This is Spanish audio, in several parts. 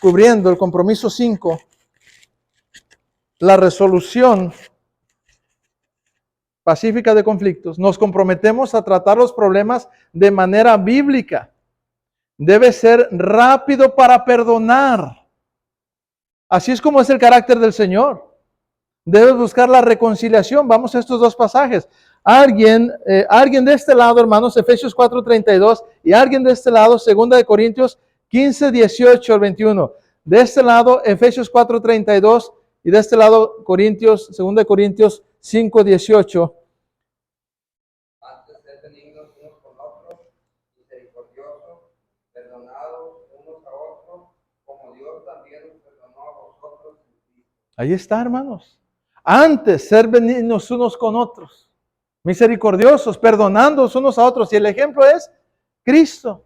cubriendo el compromiso 5, la resolución pacífica de conflictos. Nos comprometemos a tratar los problemas de manera bíblica. Debe ser rápido para perdonar. Así es como es el carácter del Señor. Debes buscar la reconciliación. Vamos a estos dos pasajes. Alguien de este lado, hermanos, Efesios 4:32, y alguien de este lado, 2 Corintios 15:18 al 21. De este lado, Efesios 4:32, y de este lado, 2 Corintios 5:18. Antes sed benignos unos con otros, misericordiosos, perdonados unos a otros, como Dios también os perdonó a vosotros en Cristo. Ahí está, hermanos. Antes, ser benignos unos con otros, misericordiosos, perdonándonos unos a otros. Y el ejemplo es Cristo.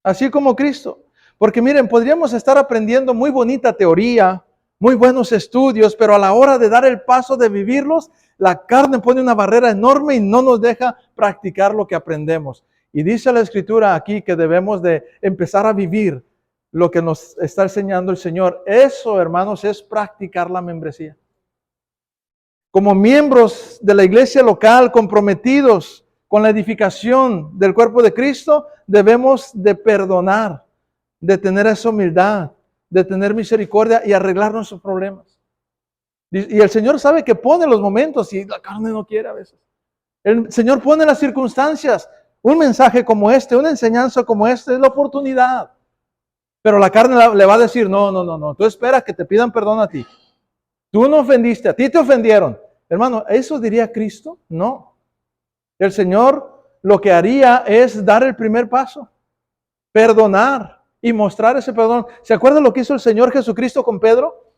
Así como Cristo. Porque miren, podríamos estar aprendiendo muy bonita teoría, muy buenos estudios, pero a la hora de dar el paso de vivirlos, la carne pone una barrera enorme y no nos deja practicar lo que aprendemos. Y dice la Escritura aquí que debemos de empezar a vivir lo que nos está enseñando el Señor. Eso, hermanos, es practicar la membresía. Como miembros de la iglesia local, comprometidos con la edificación del cuerpo de Cristo, debemos de perdonar, de tener esa humildad, de tener misericordia y arreglar nuestros problemas. Y el Señor sabe que pone los momentos y la carne no quiere a veces. El Señor pone las circunstancias. Un mensaje como este, una enseñanza como esta es la oportunidad. Pero la carne le va a decir, no, tú esperas que te pidan perdón a ti. Tú no ofendiste, a ti te ofendieron. Hermano, ¿eso diría Cristo? No. El Señor lo que haría es dar el primer paso, perdonar y mostrar ese perdón. ¿Se acuerdan lo que hizo el Señor Jesucristo con Pedro?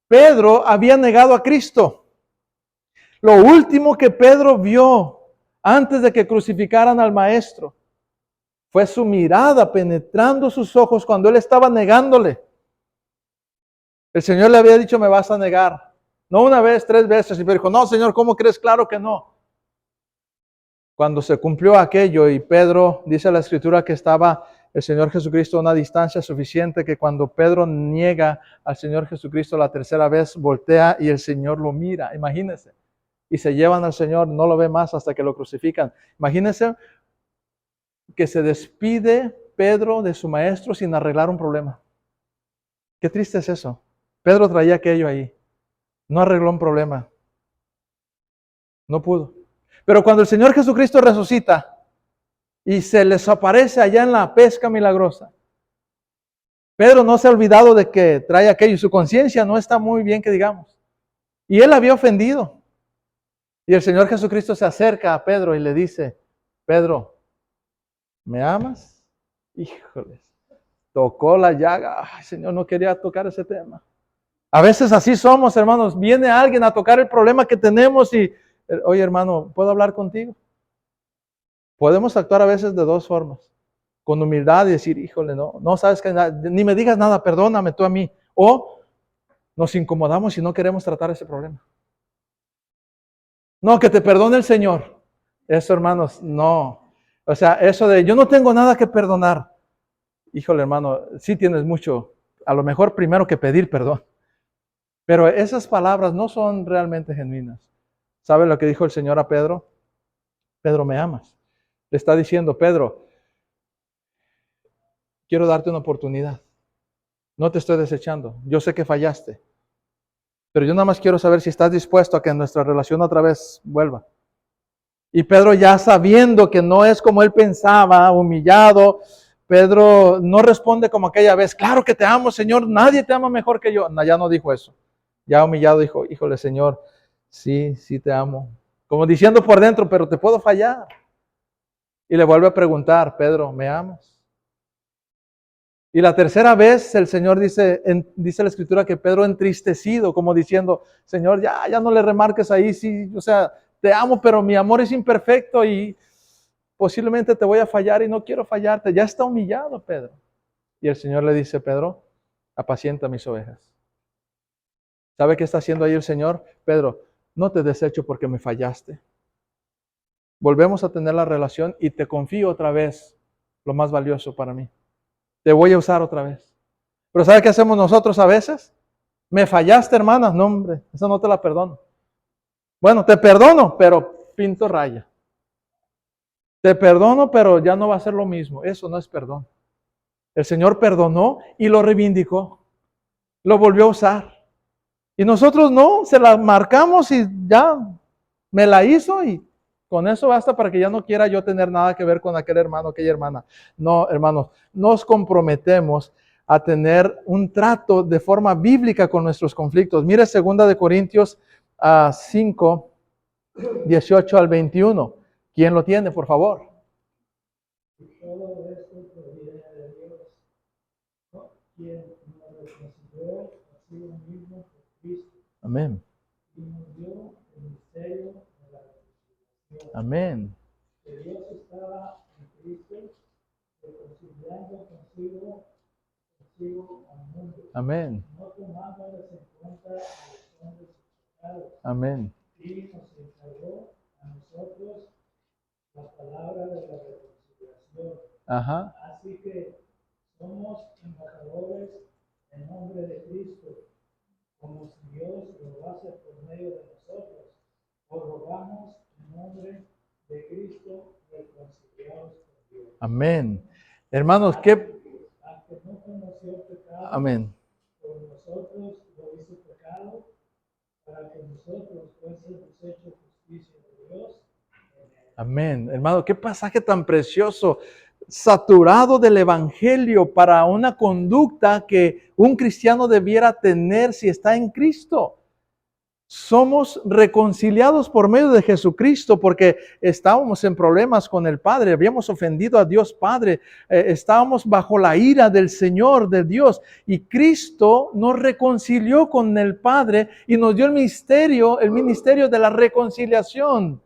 Pedro había negado a Cristo. Lo último que Pedro vio antes de que crucificaran al Maestro fue su mirada penetrando sus ojos cuando él estaba negándole. El Señor le había dicho, me vas a negar. No una vez, 3 veces. Y Pedro dijo, no, Señor, ¿cómo crees? Claro que no. Cuando se cumplió aquello y Pedro, dice la Escritura que estaba el Señor Jesucristo a una distancia suficiente que cuando Pedro niega al Señor Jesucristo la tercera vez, voltea y el Señor lo mira. Imagínense. Y se llevan al Señor, no lo ve más hasta que lo crucifican. Imagínense que se despide Pedro de su maestro sin arreglar un problema. Qué triste es eso. Pedro traía aquello ahí. No arregló un problema. No pudo. Pero cuando el Señor Jesucristo resucita y se les aparece allá en la pesca milagrosa, Pedro no se ha olvidado de que trae aquello y su conciencia no está muy bien, que digamos. Y él había ofendido. Y el Señor Jesucristo se acerca a Pedro y le dice, Pedro, ¿me amas? Híjoles, tocó la llaga. Ay, Señor, no quería tocar ese tema. A veces así somos, hermanos. Viene alguien a tocar el problema que tenemos y, oye, hermano, ¿puedo hablar contigo? Podemos actuar a veces de 2 formas. Con humildad y decir, híjole, no sabes que ni me digas nada, perdóname tú a mí. O nos incomodamos y no queremos tratar ese problema. No, que te perdone el Señor. Eso, hermanos, no. O sea, eso de yo no tengo nada que perdonar. Híjole, hermano, sí tienes mucho, a lo mejor primero que pedir perdón. Pero esas palabras no son realmente genuinas. ¿Sabe lo que dijo el Señor a Pedro? Pedro, ¿me amas? Le está diciendo, Pedro, quiero darte una oportunidad. No te estoy desechando. Yo sé que fallaste. Pero yo nada más quiero saber si estás dispuesto a que nuestra relación otra vez vuelva. Y Pedro, ya sabiendo que no es como él pensaba, humillado, Pedro no responde como aquella vez, claro que te amo, Señor, nadie te ama mejor que yo. No, ya no dijo eso. Ya humillado dijo, híjole, Señor, sí te amo. Como diciendo por dentro, pero te puedo fallar. Y le vuelve a preguntar, Pedro, ¿me amas? Y la tercera vez el Señor dice la Escritura que Pedro entristecido, como diciendo, Señor, ya no le remarques ahí, sí, o sea, te amo, pero mi amor es imperfecto y posiblemente te voy a fallar y no quiero fallarte. Ya está humillado Pedro. Y el Señor le dice, Pedro, apacienta mis ovejas. ¿Sabe qué está haciendo ahí el Señor? Pedro, no te desecho porque me fallaste. Volvemos a tener la relación y te confío otra vez lo más valioso para mí. Te voy a usar otra vez. Pero ¿sabe qué hacemos nosotros a veces? Me fallaste, hermana. No, hombre, esa no te la perdono. Bueno, te perdono, pero pinto raya. Te perdono, pero ya no va a ser lo mismo. Eso no es perdón. El Señor perdonó y lo reivindicó. Lo volvió a usar. Y nosotros no, se la marcamos y ya me la hizo y con eso basta para que ya no quiera yo tener nada que ver con aquel hermano, aquella hermana. No, hermanos, nos comprometemos a tener un trato de forma bíblica con nuestros conflictos. Mire 2 de Corintios 5, 18 al 21. ¿Quién lo tiene, por favor? Todo esto proviene de Dios, ¿no? Quien nos reconcilió consigo mismo por Cristo Amén. y nos dio el misterio de la reconciliación. Amén. Que Dios estaba en Cristo reconciliando consigo al mundo, Amén. no tomándoles en cuenta a los hombres sus pecados, Amén. y nos encargó a nosotros la palabra de la reconciliación. Ajá. Así que somos embajadores en nombre de Cristo, como si Dios lo hace por medio de nosotros. Os rogamos en nombre de Cristo, reconciliados con Dios. Amén. Hermanos, ¿qué? Aunque no conoció el pecado, Amén. por nosotros lo hizo pecado, para que nosotros fuésemos hechos justicia de Dios. Amén. Hermano, qué pasaje tan precioso, saturado del Evangelio para una conducta que un cristiano debiera tener si está en Cristo. Somos reconciliados por medio de Jesucristo porque estábamos en problemas con el Padre, habíamos ofendido a Dios Padre, estábamos bajo la ira del Señor, de Dios, y Cristo nos reconcilió con el Padre y nos dio el ministerio de la reconciliación.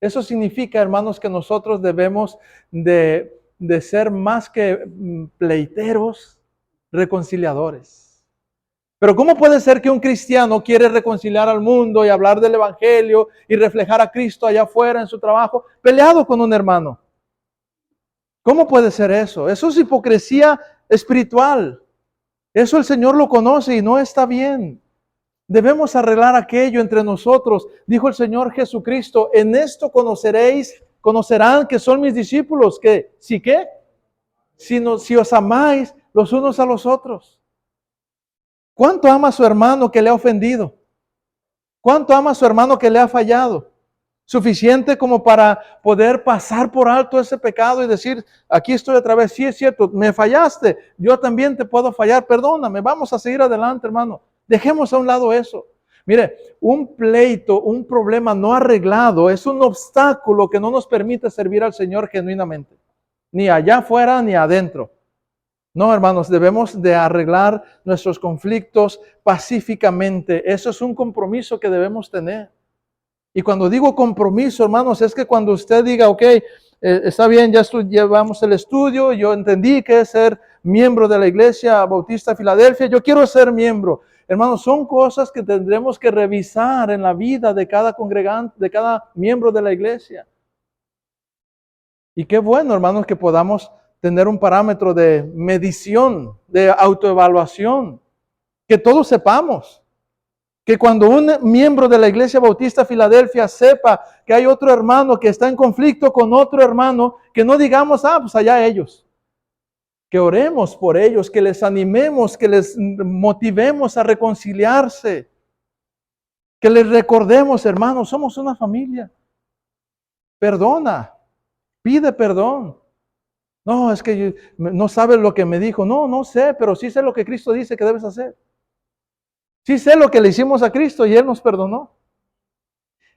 Eso significa, hermanos, que nosotros debemos de ser más que pleiteros, reconciliadores. Pero ¿cómo puede ser que un cristiano quiere reconciliar al mundo y hablar del Evangelio y reflejar a Cristo allá afuera en su trabajo, peleado con un hermano? ¿Cómo puede ser eso? Eso es hipocresía espiritual. Eso el Señor lo conoce y no está bien. Debemos arreglar aquello entre nosotros. Dijo el Señor Jesucristo, en esto conocerán que son mis discípulos, que, ¿sí qué? Si os amáis los unos a los otros. ¿Cuánto ama a su hermano que le ha ofendido? ¿Cuánto ama a su hermano que le ha fallado? Suficiente como para poder pasar por alto ese pecado y decir, aquí estoy otra vez, sí es cierto, me fallaste, yo también te puedo fallar, perdóname, vamos a seguir adelante, hermano. Dejemos a un lado eso. Mire, un pleito, un problema no arreglado es un obstáculo que no nos permite servir al Señor genuinamente, ni allá afuera ni adentro. No, hermanos, debemos de arreglar nuestros conflictos pacíficamente. Eso es un compromiso que debemos tener. Y cuando digo compromiso, hermanos, es que cuando usted diga, ok, está bien, ya llevamos el estudio, yo entendí que es ser miembro de la Iglesia Bautista Filadelfia, yo quiero ser miembro. Hermanos, son cosas que tendremos que revisar en la vida de cada congregante, de cada miembro de la iglesia. Y qué bueno, hermanos, que podamos tener un parámetro de medición, de autoevaluación, que todos sepamos. Que cuando un miembro de la Iglesia Bautista Filadelfia sepa que hay otro hermano que está en conflicto con otro hermano, que no digamos, pues allá ellos. Que oremos por ellos, que les animemos, que les motivemos a reconciliarse. Que les recordemos, hermanos, somos una familia. Perdona, pide perdón. No, es que no sabes lo que me dijo. No sé, pero sí sé lo que Cristo dice que debes hacer. Sí sé lo que le hicimos a Cristo y Él nos perdonó.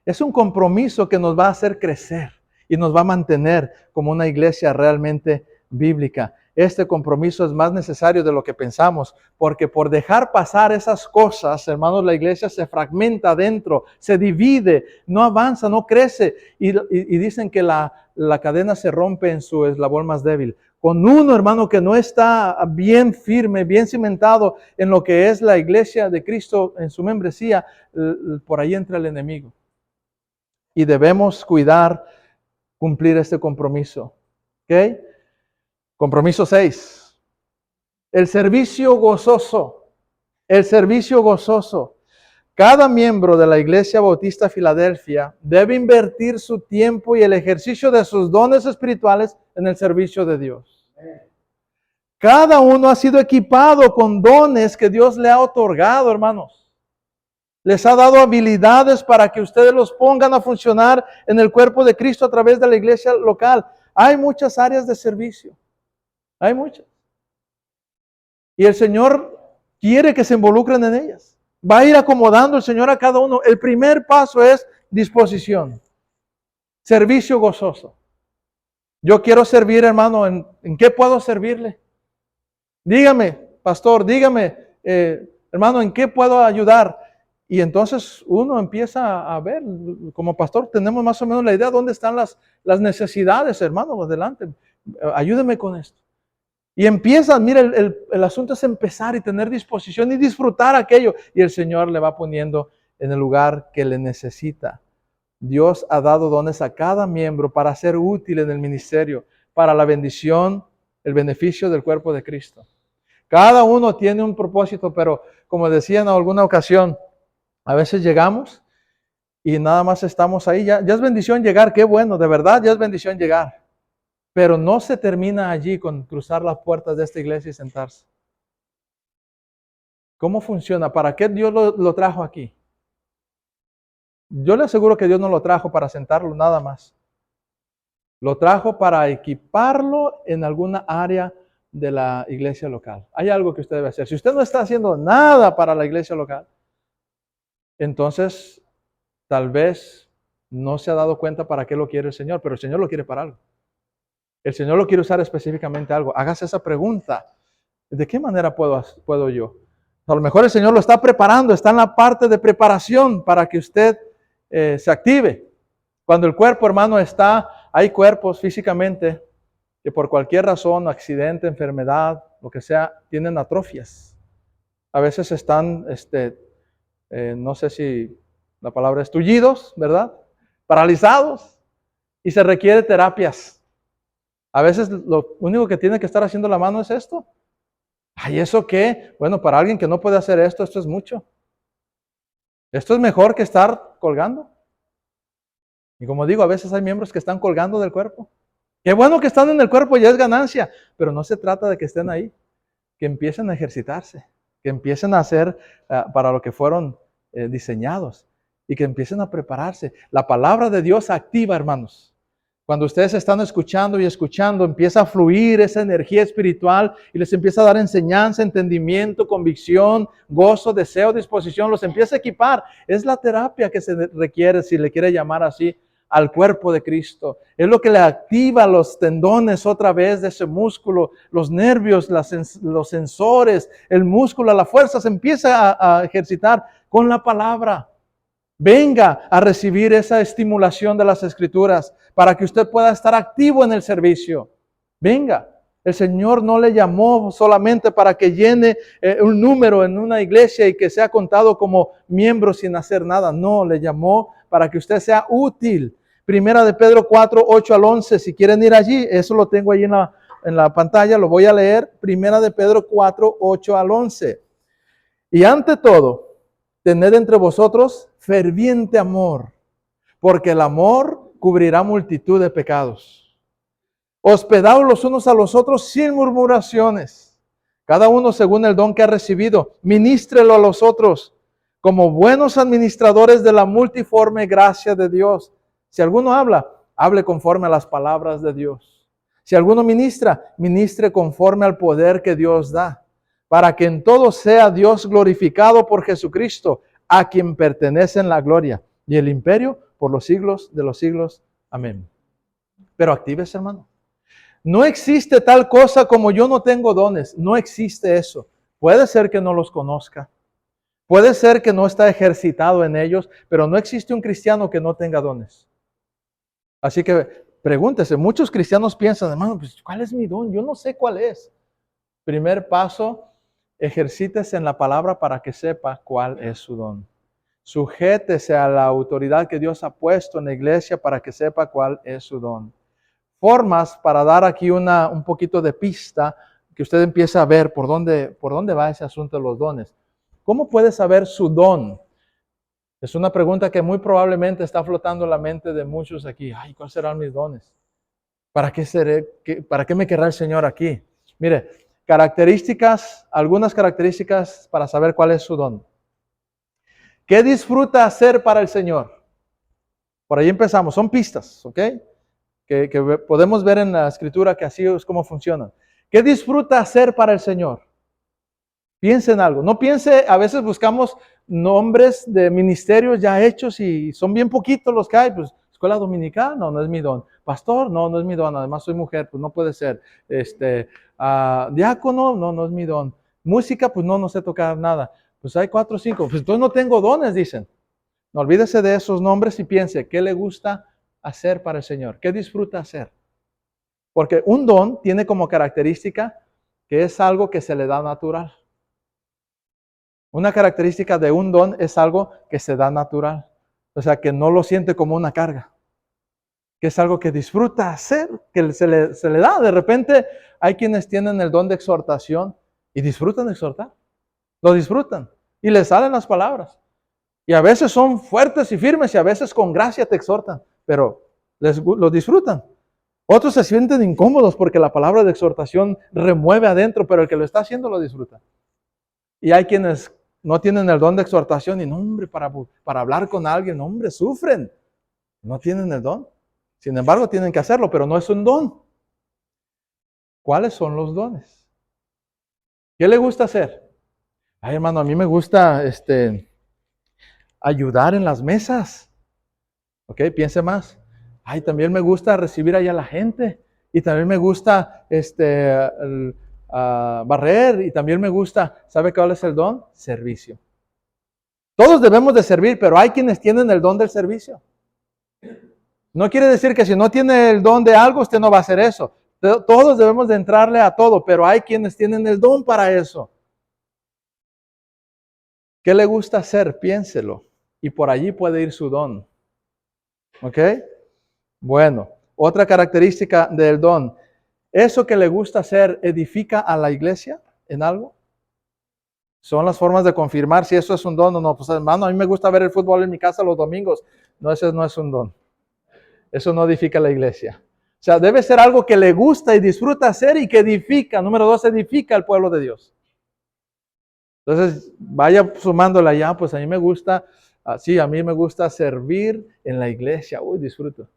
Es un compromiso que nos va a hacer crecer y nos va a mantener como una iglesia realmente bíblica. Este compromiso es más necesario de lo que pensamos, porque por dejar pasar esas cosas, hermanos, la iglesia se fragmenta adentro, se divide, no avanza, no crece, y dicen que la cadena se rompe en su eslabón más débil. Con uno, hermano, que no está bien firme, bien cimentado en lo que es la iglesia de Cristo, en su membresía, por ahí entra el enemigo. Y debemos cumplir este compromiso. ¿Ok? Compromiso 6. El servicio gozoso. El servicio gozoso. Cada miembro de la Iglesia Bautista Filadelfia debe invertir su tiempo y el ejercicio de sus dones espirituales en el servicio de Dios. Cada uno ha sido equipado con dones que Dios le ha otorgado, hermanos. Les ha dado habilidades para que ustedes los pongan a funcionar en el cuerpo de Cristo a través de la iglesia local. Hay muchas áreas de servicio. Hay muchas. Y el Señor quiere que se involucren en ellas. Va a ir acomodando el Señor a cada uno. El primer paso es disposición. Servicio gozoso. Yo quiero servir, hermano. ¿En qué puedo servirle? Dígame, pastor, dígame, hermano, ¿en qué puedo ayudar? Y entonces uno empieza a ver, como pastor tenemos más o menos la idea de dónde están las necesidades, hermano, adelante, ayúdeme con esto. Y empieza, mira, el asunto es empezar y tener disposición y disfrutar aquello. Y el Señor le va poniendo en el lugar que le necesita. Dios ha dado dones a cada miembro para ser útil en el ministerio, para la bendición, el beneficio del cuerpo de Cristo. Cada uno tiene un propósito, pero como decía en alguna ocasión, a veces llegamos y nada más estamos ahí. Ya es bendición llegar, qué bueno, de verdad ya es bendición llegar. Pero no se termina allí con cruzar las puertas de esta iglesia y sentarse. ¿Cómo funciona? ¿Para qué Dios lo trajo aquí? Yo le aseguro que Dios no lo trajo para sentarlo nada más. Lo trajo para equiparlo en alguna área de la iglesia local. Hay algo que usted debe hacer. Si usted no está haciendo nada para la iglesia local, entonces tal vez no se ha dado cuenta para qué lo quiere el Señor, pero el Señor lo quiere para algo. El Señor lo quiere usar específicamente algo. Hágase esa pregunta. ¿De qué manera puedo yo? A lo mejor el Señor lo está preparando, está en la parte de preparación para que usted se active. Cuando el cuerpo, hermano, hay cuerpos físicamente que por cualquier razón, accidente, enfermedad, lo que sea, tienen atrofias. A veces están, no sé si la palabra es tullidos, ¿verdad? Paralizados y se requiere terapias. A veces lo único que tiene que estar haciendo la mano es esto. ¿Ay, eso qué? Bueno, para alguien que no puede hacer esto es mucho. Esto es mejor que estar colgando. Y como digo, a veces hay miembros que están colgando del cuerpo. Qué bueno que están en el cuerpo, ya es ganancia. Pero no se trata de que estén ahí. Que empiecen a ejercitarse. Que empiecen a hacer para lo que fueron diseñados. Y que empiecen a prepararse. La palabra de Dios activa, hermanos. Cuando ustedes están escuchando y escuchando, empieza a fluir esa energía espiritual y les empieza a dar enseñanza, entendimiento, convicción, gozo, deseo, disposición, los empieza a equipar. Es la terapia que se requiere, si le quiere llamar así, al cuerpo de Cristo. Es lo que le activa los tendones otra vez de ese músculo, los nervios, los sensores, el músculo, la fuerza se empieza a ejercitar con la palabra. Venga a recibir esa estimulación de las Escrituras para que usted pueda estar activo en el servicio. Venga, el Señor no le llamó solamente para que llene un número en una iglesia y que sea contado como miembro sin hacer nada. No, le llamó para que usted sea útil. Primera de Pedro 4, 8 al 11. Si quieren ir allí, eso lo tengo ahí en la pantalla, lo voy a leer. Primera de Pedro 4, 8 al 11. Y ante todo, tened entre vosotros ferviente amor, porque el amor cubrirá multitud de pecados. Hospedaos los unos a los otros sin murmuraciones, cada uno según el don que ha recibido. Ministrelo a los otros como buenos administradores de la multiforme gracia de Dios. Si alguno habla, hable conforme a las palabras de Dios. Si alguno ministra, ministre conforme al poder que Dios da, para que en todo sea Dios glorificado por Jesucristo, a quien pertenecen la gloria y el imperio por los siglos de los siglos. Amén. Pero actívese, hermano. No existe tal cosa como yo no tengo dones. No existe eso. Puede ser que no los conozca. Puede ser que no está ejercitado en ellos, pero no existe un cristiano que no tenga dones. Así que pregúntese. Muchos cristianos piensan, hermano, pues, ¿cuál es mi don? Yo no sé cuál es. Primer paso, ejercítese en la palabra para que sepa cuál es su don. Sujétese a la autoridad que Dios ha puesto en la iglesia para que sepa cuál es su don. Formas para dar aquí un poquito de pista que usted empiece a ver por dónde va ese asunto de los dones. ¿Cómo puede saber su don? Es una pregunta que muy probablemente está flotando en la mente de muchos aquí. Ay, ¿cuáles serán mis dones? ¿Para qué me querrá el Señor aquí? Mire, algunas características para saber cuál es su don. ¿Qué disfruta hacer para el Señor? Por ahí empezamos, son pistas, ¿ok? Que podemos ver en la Escritura que así es como funcionan. ¿Qué disfruta hacer para el Señor? Piense en algo. No piense, a veces buscamos nombres de ministerios ya hechos y son bien poquitos los que hay. Pues, escuela dominical, no es mi don. Pastor, no es mi don. Además soy mujer, pues no puede ser. Diácono, no es mi don. Música, pues no sé tocar nada. Pues hay 4 o 5. Pues entonces no tengo dones, dicen. No olvídese de esos nombres y piense, ¿qué le gusta hacer para el Señor? ¿Qué disfruta hacer? Porque un don tiene como característica que es algo que se le da natural. Una característica de un don es algo que se da natural. O sea, que no lo siente como una carga. Que es algo que disfruta hacer, que se le da. De repente hay quienes tienen el don de exhortación y disfrutan de exhortar. Lo disfrutan y les salen las palabras. Y a veces son fuertes y firmes y a veces con gracia te exhortan, pero lo disfrutan. Otros se sienten incómodos porque la palabra de exhortación remueve adentro, pero el que lo está haciendo lo disfruta. Y hay quienes no tienen el don de exhortación y no, hombre, para hablar con alguien, hombre, sufren. No tienen el don. Sin embargo, tienen que hacerlo, pero no es un don. ¿Cuáles son los dones? ¿Qué le gusta hacer? Ay, hermano, a mí me gusta ayudar en las mesas. ¿Ok? Piense más. Ay, también me gusta recibir allá a la gente. Y también me gusta barrer. Y también me gusta, ¿sabe cuál es el don? Servicio. Todos debemos de servir, pero hay quienes tienen el don del servicio. No quiere decir que si no tiene el don de algo, usted no va a hacer eso. Todos debemos de entrarle a todo, pero hay quienes tienen el don para eso. ¿Qué le gusta hacer? Piénselo. Y por allí puede ir su don. ¿Ok? Bueno, otra característica del don. ¿Eso que le gusta hacer edifica a la iglesia en algo? Son las formas de confirmar si eso es un don o no. Pues hermano, a mí me gusta ver el fútbol en mi casa los domingos. No, ese no es un don. Eso no edifica la iglesia. O sea, debe ser algo que le gusta y disfruta hacer y que edifica. Número 2, edifica al pueblo de Dios. Entonces, vaya sumándole allá, pues a mí me gusta, a mí me gusta servir en la iglesia. Uy, disfruto.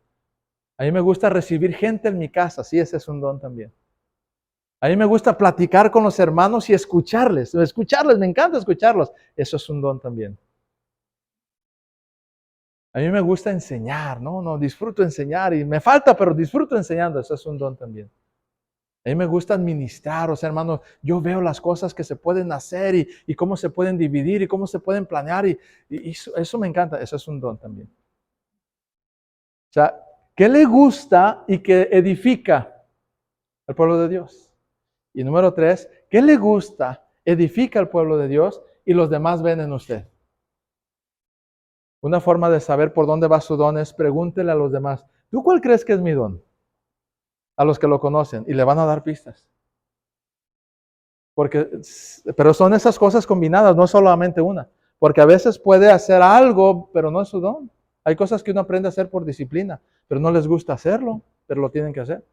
A mí me gusta recibir gente en mi casa. Sí, ese es un don también. A mí me gusta platicar con los hermanos y escucharles. Me encanta escucharlos. Eso es un don también. A mí me gusta enseñar, disfruto enseñar y me falta, pero disfruto enseñando, eso es un don también. A mí me gusta administrar, hermano, yo veo las cosas que se pueden hacer y cómo se pueden dividir y cómo se pueden planear y eso me encanta, eso es un don también. O sea, ¿qué le gusta y que edifica al pueblo de Dios? Y número 3, ¿qué le gusta, edifica al pueblo de Dios y los demás ven en usted? Una forma de saber por dónde va su don es pregúntele a los demás, ¿tú cuál crees que es mi don? A los que lo conocen y le van a dar pistas. Pero son esas cosas combinadas, no solamente una. Porque a veces puede hacer algo, pero no es su don. Hay cosas que uno aprende a hacer por disciplina, pero no les gusta hacerlo, pero lo tienen que hacer.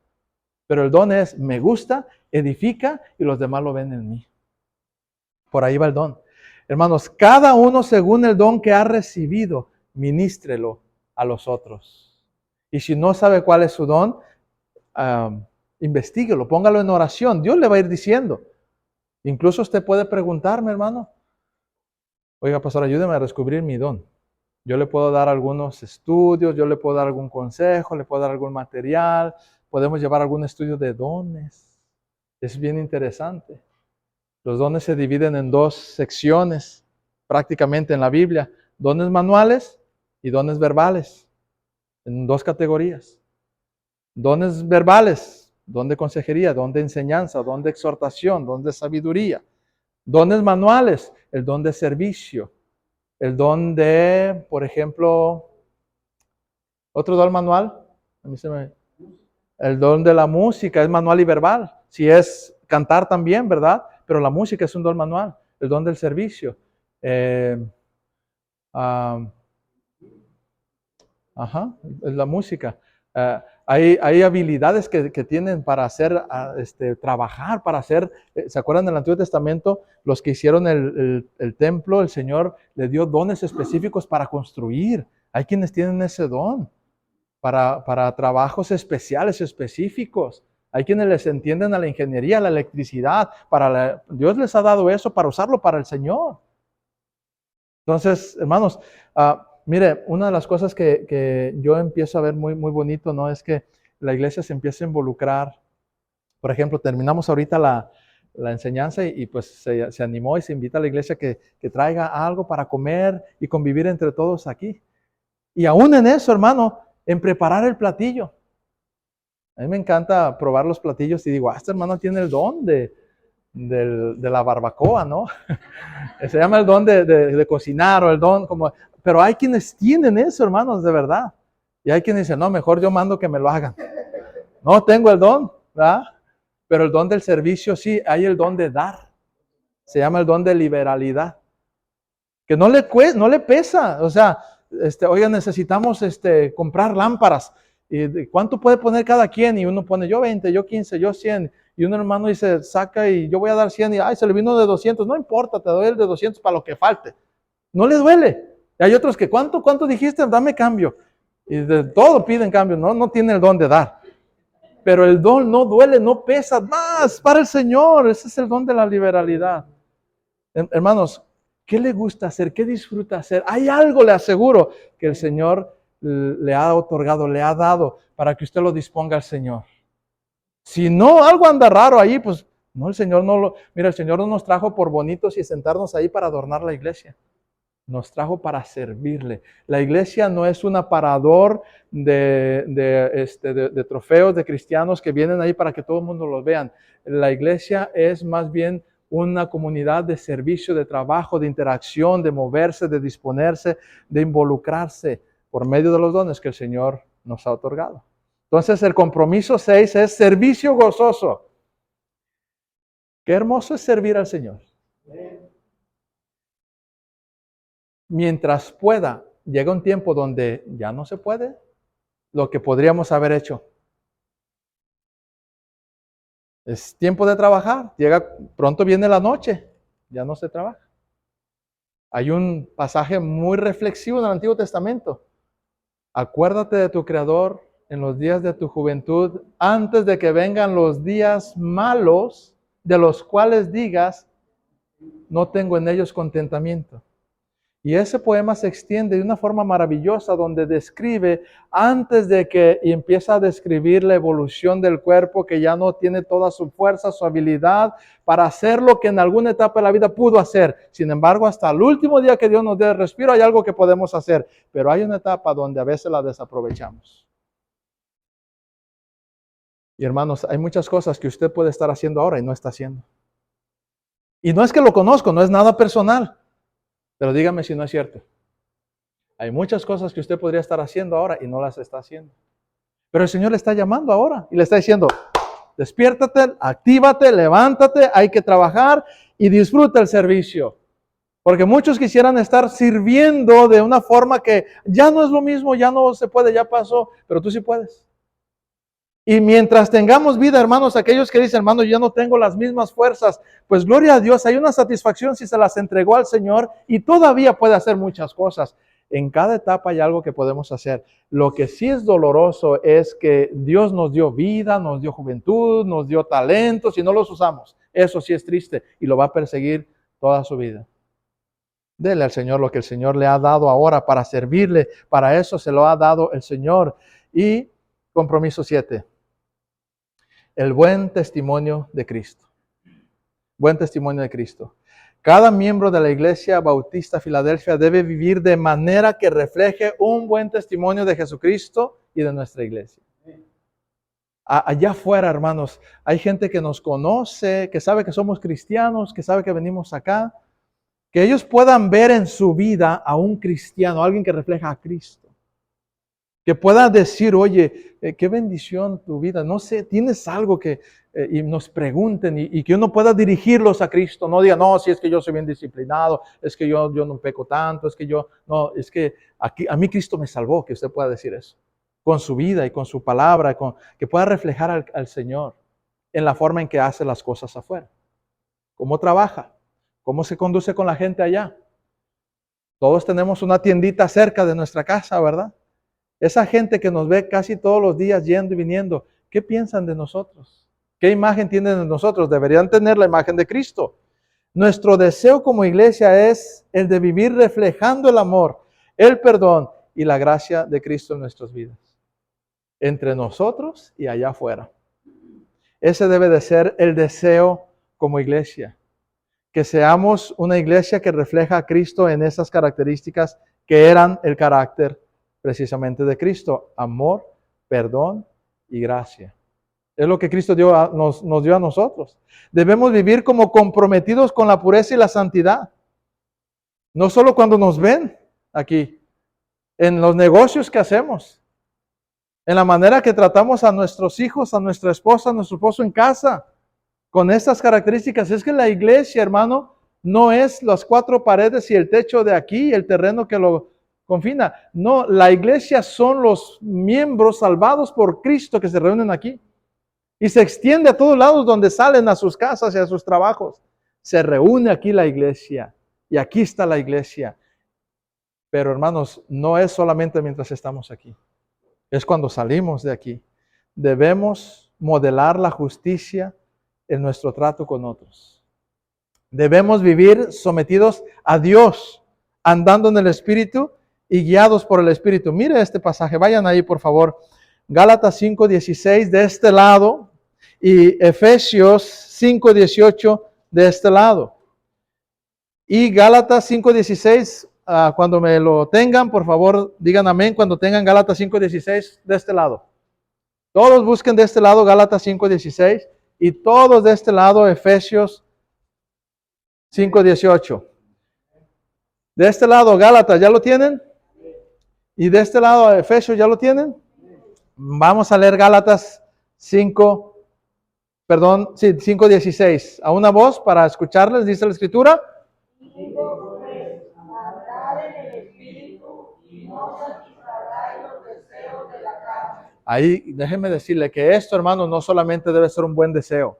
Pero el don es, me gusta, edifica y los demás lo ven en mí. Por ahí va el don. Hermanos, cada uno según el don que ha recibido, ministrelo a los otros. Y si no sabe cuál es su don, investíguelo, póngalo en oración. Dios le va a ir diciendo. Incluso usted puede preguntarme, hermano. Oiga, pastor, ayúdeme a descubrir mi don. Yo le puedo dar algunos estudios, yo le puedo dar algún consejo, le puedo dar algún material. Podemos llevar algún estudio de dones. Es bien interesante. Los dones se dividen en 2 secciones prácticamente en la Biblia. Dones manuales y dones verbales. En 2 categorías. Dones verbales, don de consejería, don de enseñanza, don de exhortación, don de sabiduría. Dones manuales, el don de servicio. El don de, por ejemplo, otro don manual. El don de la música es manual y verbal. Si es cantar también, ¿verdad? Pero la música es un don manual, el don del servicio. La música. Hay habilidades que tienen para hacer, trabajar, para hacer, ¿se acuerdan del Antiguo Testamento? Los que hicieron el templo, el Señor le dio dones específicos para construir. Hay quienes tienen ese don para trabajos especiales, específicos. Hay quienes les entienden a la ingeniería, a la electricidad. Dios les ha dado eso para usarlo para el Señor. Entonces, hermanos, mire, una de las cosas que yo empiezo a ver muy, muy bonito, ¿no? Es que la iglesia se empieza a involucrar. Por ejemplo, terminamos ahorita la enseñanza y pues se animó y se invita a la iglesia que traiga algo para comer y convivir entre todos aquí. Y aún en eso, hermano, en preparar el platillo. A mí me encanta probar los platillos y digo, este hermano tiene el don de la barbacoa, ¿no? Se llama el don de cocinar o el don como... Pero hay quienes tienen eso, hermanos, de verdad. Y hay quienes dicen, no, mejor yo mando que me lo hagan. No tengo el don, ¿verdad? Pero el don del servicio sí, hay el don de dar. Se llama el don de liberalidad. Que no le pesa. O sea, oiga, necesitamos comprar lámparas. ¿Y cuánto puede poner cada quien? Y uno pone, yo 20, yo 15, yo 100. Y un hermano dice, saca y yo voy a dar 100. Y ay, se le vino de 200. No importa, te doy el de 200 para lo que falte. No le duele. Y hay otros que, ¿cuánto dijiste? Dame cambio. Y de todo piden cambio. No tiene el don de dar. Pero el don no duele, no pesa. Más para el Señor. Ese es el don de la liberalidad. Hermanos, ¿qué le gusta hacer? ¿Qué disfruta hacer? Hay algo, le aseguro, que el Señor le ha otorgado, le ha dado para que usted lo disponga al Señor. Si no, algo anda raro ahí, pues no, el Señor no lo... Mira, el Señor no nos trajo por bonitos y sentarnos ahí para adornar la iglesia. Nos trajo para servirle. La iglesia no es un aparador de trofeos de cristianos que vienen ahí para que todo el mundo los vean. La iglesia es más bien una comunidad de servicio, de trabajo, de interacción, de moverse, de disponerse, de involucrarse por medio de los dones que el Señor nos ha otorgado. Entonces el compromiso 6 es servicio gozoso. Qué hermoso es servir al Señor. Mientras pueda, llega un tiempo donde ya no se puede lo que podríamos haber hecho. Es tiempo de trabajar, pronto viene la noche, ya no se trabaja. Hay un pasaje muy reflexivo en el Antiguo Testamento. Acuérdate de tu Creador en los días de tu juventud, antes de que vengan los días malos, de los cuales digas, no tengo en ellos contentamiento. Y ese poema se extiende de una forma maravillosa donde describe, antes de que y empieza a describir la evolución del cuerpo que ya no tiene toda su fuerza, su habilidad para hacer lo que en alguna etapa de la vida pudo hacer. Sin embargo, hasta el último día que Dios nos dé respiro hay algo que podemos hacer, pero hay una etapa donde a veces la desaprovechamos. Y hermanos, hay muchas cosas que usted puede estar haciendo ahora y no está haciendo. Y no es que lo conozco, no es nada personal. Pero dígame si no es cierto. Hay muchas cosas que usted podría estar haciendo ahora y no las está haciendo. Pero el Señor le está llamando ahora y le está diciendo, despiértate, actívate, levántate, hay que trabajar y disfruta el servicio. Porque muchos quisieran estar sirviendo de una forma que ya no es lo mismo, ya no se puede, ya pasó, pero tú sí puedes. Y mientras tengamos vida, hermanos, aquellos que dicen, hermano, yo no tengo las mismas fuerzas, pues gloria a Dios, hay una satisfacción si se las entregó al Señor y todavía puede hacer muchas cosas. En cada etapa hay algo que podemos hacer. Lo que sí es doloroso es que Dios nos dio vida, nos dio juventud, nos dio talentos y no los usamos. Eso sí es triste y lo va a perseguir toda su vida. Dele al Señor lo que el Señor le ha dado ahora para servirle. Para eso se lo ha dado el Señor. Y compromiso 7. El buen testimonio de Cristo. Buen testimonio de Cristo. Cada miembro de la Iglesia Bautista Filadelfia debe vivir de manera que refleje un buen testimonio de Jesucristo y de nuestra iglesia. Allá afuera, hermanos, hay gente que nos conoce, que sabe que somos cristianos, que sabe que venimos acá, que ellos puedan ver en su vida a un cristiano, alguien que refleja a Cristo. Que pueda decir, oye, qué bendición tu vida. No sé, tienes algo que y nos pregunten y que uno pueda dirigirlos a Cristo. No diga, no, si es que yo soy bien disciplinado, es que yo no peco tanto, es que aquí, a mí Cristo me salvó, que usted pueda decir eso. Con su vida y con su palabra, que pueda reflejar al Señor en la forma en que hace las cosas afuera. Cómo trabaja, cómo se conduce con la gente allá. Todos tenemos una tiendita cerca de nuestra casa, ¿verdad? Esa gente que nos ve casi todos los días yendo y viniendo, ¿qué piensan de nosotros? ¿Qué imagen tienen de nosotros? Deberían tener la imagen de Cristo. Nuestro deseo como iglesia es el de vivir reflejando el amor, el perdón y la gracia de Cristo en nuestras vidas. Entre nosotros y allá afuera. Ese debe de ser el deseo como iglesia. Que seamos una iglesia que refleja a Cristo en esas características que eran el carácter precisamente de Cristo. Amor, perdón y gracia. Es lo que Cristo nos dio a nosotros. Debemos vivir como comprometidos con la pureza y la santidad. No solo cuando nos ven aquí, en los negocios que hacemos, en la manera que tratamos a nuestros hijos, a nuestra esposa, a nuestro esposo en casa, con estas características. Es que la iglesia, hermano, no es las cuatro paredes y el techo de aquí, el terreno que lo confina. No, la iglesia son los miembros salvados por Cristo que se reúnen aquí. Y se extiende a todos lados donde salen a sus casas y a sus trabajos. Se reúne aquí la iglesia. Y aquí está la iglesia. Pero hermanos, no es solamente mientras estamos aquí. Es cuando salimos de aquí. Debemos modelar la justicia en nuestro trato con otros. Debemos vivir sometidos a Dios, andando en el Espíritu y guiados por el Espíritu. Mire este pasaje, vayan ahí por favor. Gálatas 5:16 de este lado y Efesios 5:18 de este lado. Y Gálatas 5:16, cuando me lo tengan, por favor, digan amén cuando tengan Gálatas 5:16 de este lado. Todos busquen de este lado Gálatas 5:16 y todos de este lado Efesios 5:18. De este lado Gálatas, ¿ya lo tienen? Y de este lado Efesios, ¿ya lo tienen? Vamos a leer Gálatas 5:16. A una voz para escucharles, dice la Escritura. Digo pues, andad en el Espíritu y no satisfaráis los deseos de la carne. Ahí déjenme decirle que esto, hermano, no solamente debe ser un buen deseo.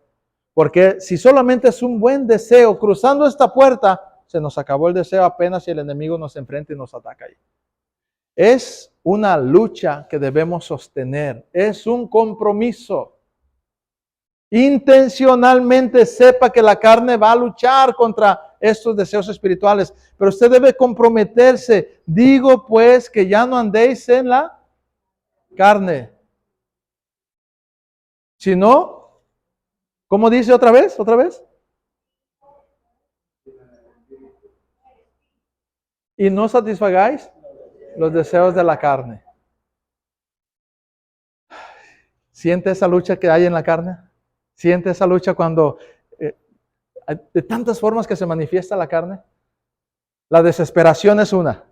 Porque si solamente es un buen deseo, cruzando esta puerta, se nos acabó el deseo apenas si el enemigo nos enfrenta y nos ataca ahí. Es una lucha que debemos sostener. Es un compromiso. Intencionalmente sepa que la carne va a luchar contra estos deseos espirituales, pero usted debe comprometerse. Digo pues que ya no andéis en la carne. Si no, ¿cómo dice otra vez? ¿Otra vez? Y no satisfagáis los deseos de la carne. ¿Siente esa lucha que hay en la carne? ¿Siente esa lucha cuando de tantas formas que se manifiesta la carne? La desesperación es una.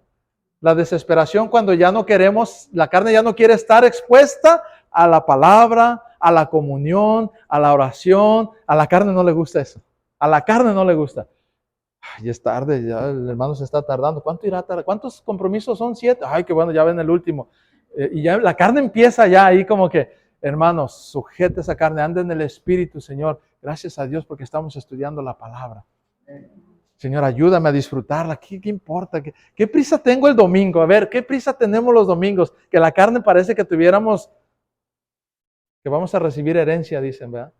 La desesperación cuando ya no queremos, la carne ya no quiere estar expuesta a la palabra, a la comunión, a la oración. A la carne no le gusta eso. A la carne no le gusta. Ay, es tarde, ya el hermano se está tardando. ¿Cuánto irá a tardar? ¿Cuántos compromisos son? 7. Ay, qué bueno, ya ven el último. Y ya la carne empieza ya ahí como que, hermanos, sujete esa carne, ande en el Espíritu, Señor. Gracias a Dios porque estamos estudiando la palabra. Señor, ayúdame a disfrutarla. ¿Qué importa? ¿Qué prisa tengo el domingo? A ver, ¿qué prisa tenemos los domingos? Que la carne parece que tuviéramos, que vamos a recibir herencia, dicen, ¿verdad?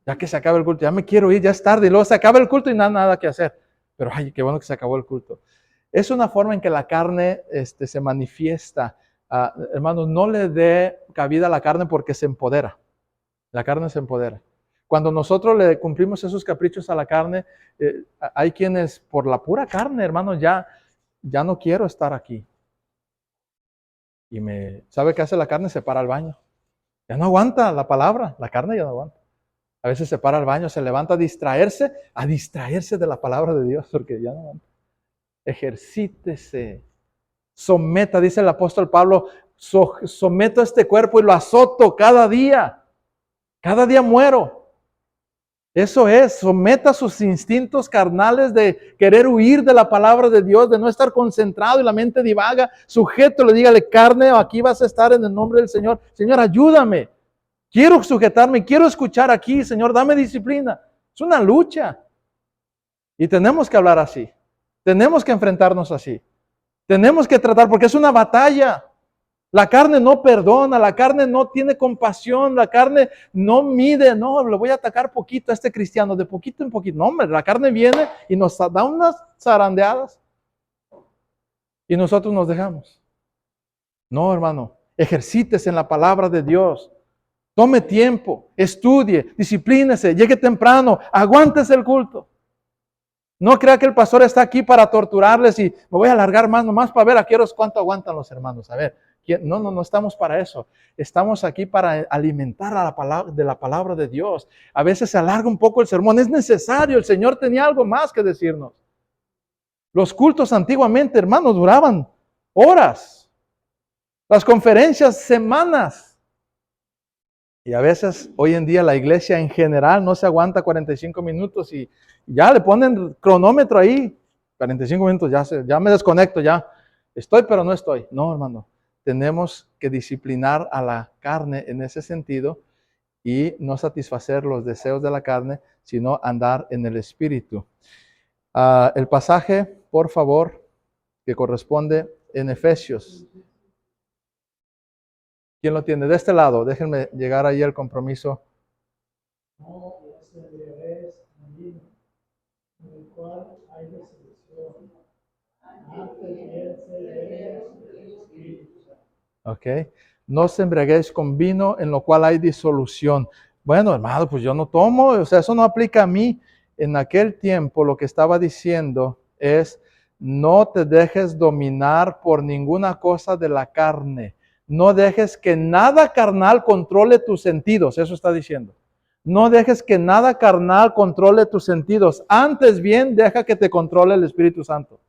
Ya que se acabe el culto, ya me quiero ir, ya es tarde. Y luego se acaba el culto y nada que hacer. Pero ay, qué bueno que se acabó el culto. Es una forma en que la carne se manifiesta. Hermanos, no le dé cabida a la carne porque se empodera. La carne se empodera. Cuando nosotros le cumplimos esos caprichos a la carne, hay quienes por la pura carne, hermanos, ya no quiero estar aquí. Y ¿sabe qué hace la carne? Se para al baño. Ya no aguanta la palabra, la carne ya no aguanta. A veces se para al baño, se levanta a distraerse de la palabra de Dios, porque ya no aguanta. Ejercítese, someta, dice el apóstol Pablo, someto a este cuerpo y lo azoto cada día muero. Eso es, someta sus instintos carnales de querer huir de la palabra de Dios, de no estar concentrado y la mente divaga. Sujeto, le dígale, carne, aquí vas a estar en el nombre del Señor. Señor, ayúdame. Quiero sujetarme, quiero escuchar aquí, Señor, dame disciplina. Es una lucha. Y tenemos que hablar así. Tenemos que enfrentarnos así. Tenemos que tratar, porque es una batalla. La carne no perdona, la carne no tiene compasión, la carne no mide, no, le voy a atacar poquito a este cristiano, de poquito en poquito. No, hombre, la carne viene y nos da unas zarandeadas y nosotros nos dejamos. No, hermano, ejercítese en la palabra de Dios. Tome tiempo, estudie, disciplínese, llegue temprano, aguántese el culto. No crea que el pastor está aquí para torturarles y me voy a alargar más, nomás para ver a qué horas cuánto aguantan los hermanos. A ver, no estamos para eso. Estamos aquí para alimentar a la palabra de Dios. A veces se alarga un poco el sermón, es necesario, el Señor tenía algo más que decirnos. Los cultos antiguamente, hermanos, duraban horas. Las conferencias, semanas. Y a veces, hoy en día, la iglesia en general no se aguanta 45 minutos y ya le ponen cronómetro ahí. 45 minutos, ya me desconecto, ya. Estoy, pero no estoy. No, hermano. Tenemos que disciplinar a la carne en ese sentido y no satisfacer los deseos de la carne, sino andar en el Espíritu. El pasaje, por favor, que corresponde en Efesios. ¿Quién lo tiene? De este lado, déjenme llegar ahí al compromiso. No os embriaguéis en vino, en el cual hay disolución. Antes bien seréis del Espíritu Santo. Ok. No os embriaguéis con vino en lo cual hay disolución. Bueno, hermano, pues yo no tomo, o sea, eso no aplica a mí. En aquel tiempo lo que estaba diciendo es, no te dejes dominar por ninguna cosa de la carne. No dejes que nada carnal controle tus sentidos, eso está diciendo. No dejes que nada carnal controle tus sentidos. Antes bien, deja que te controle el Espíritu Santo.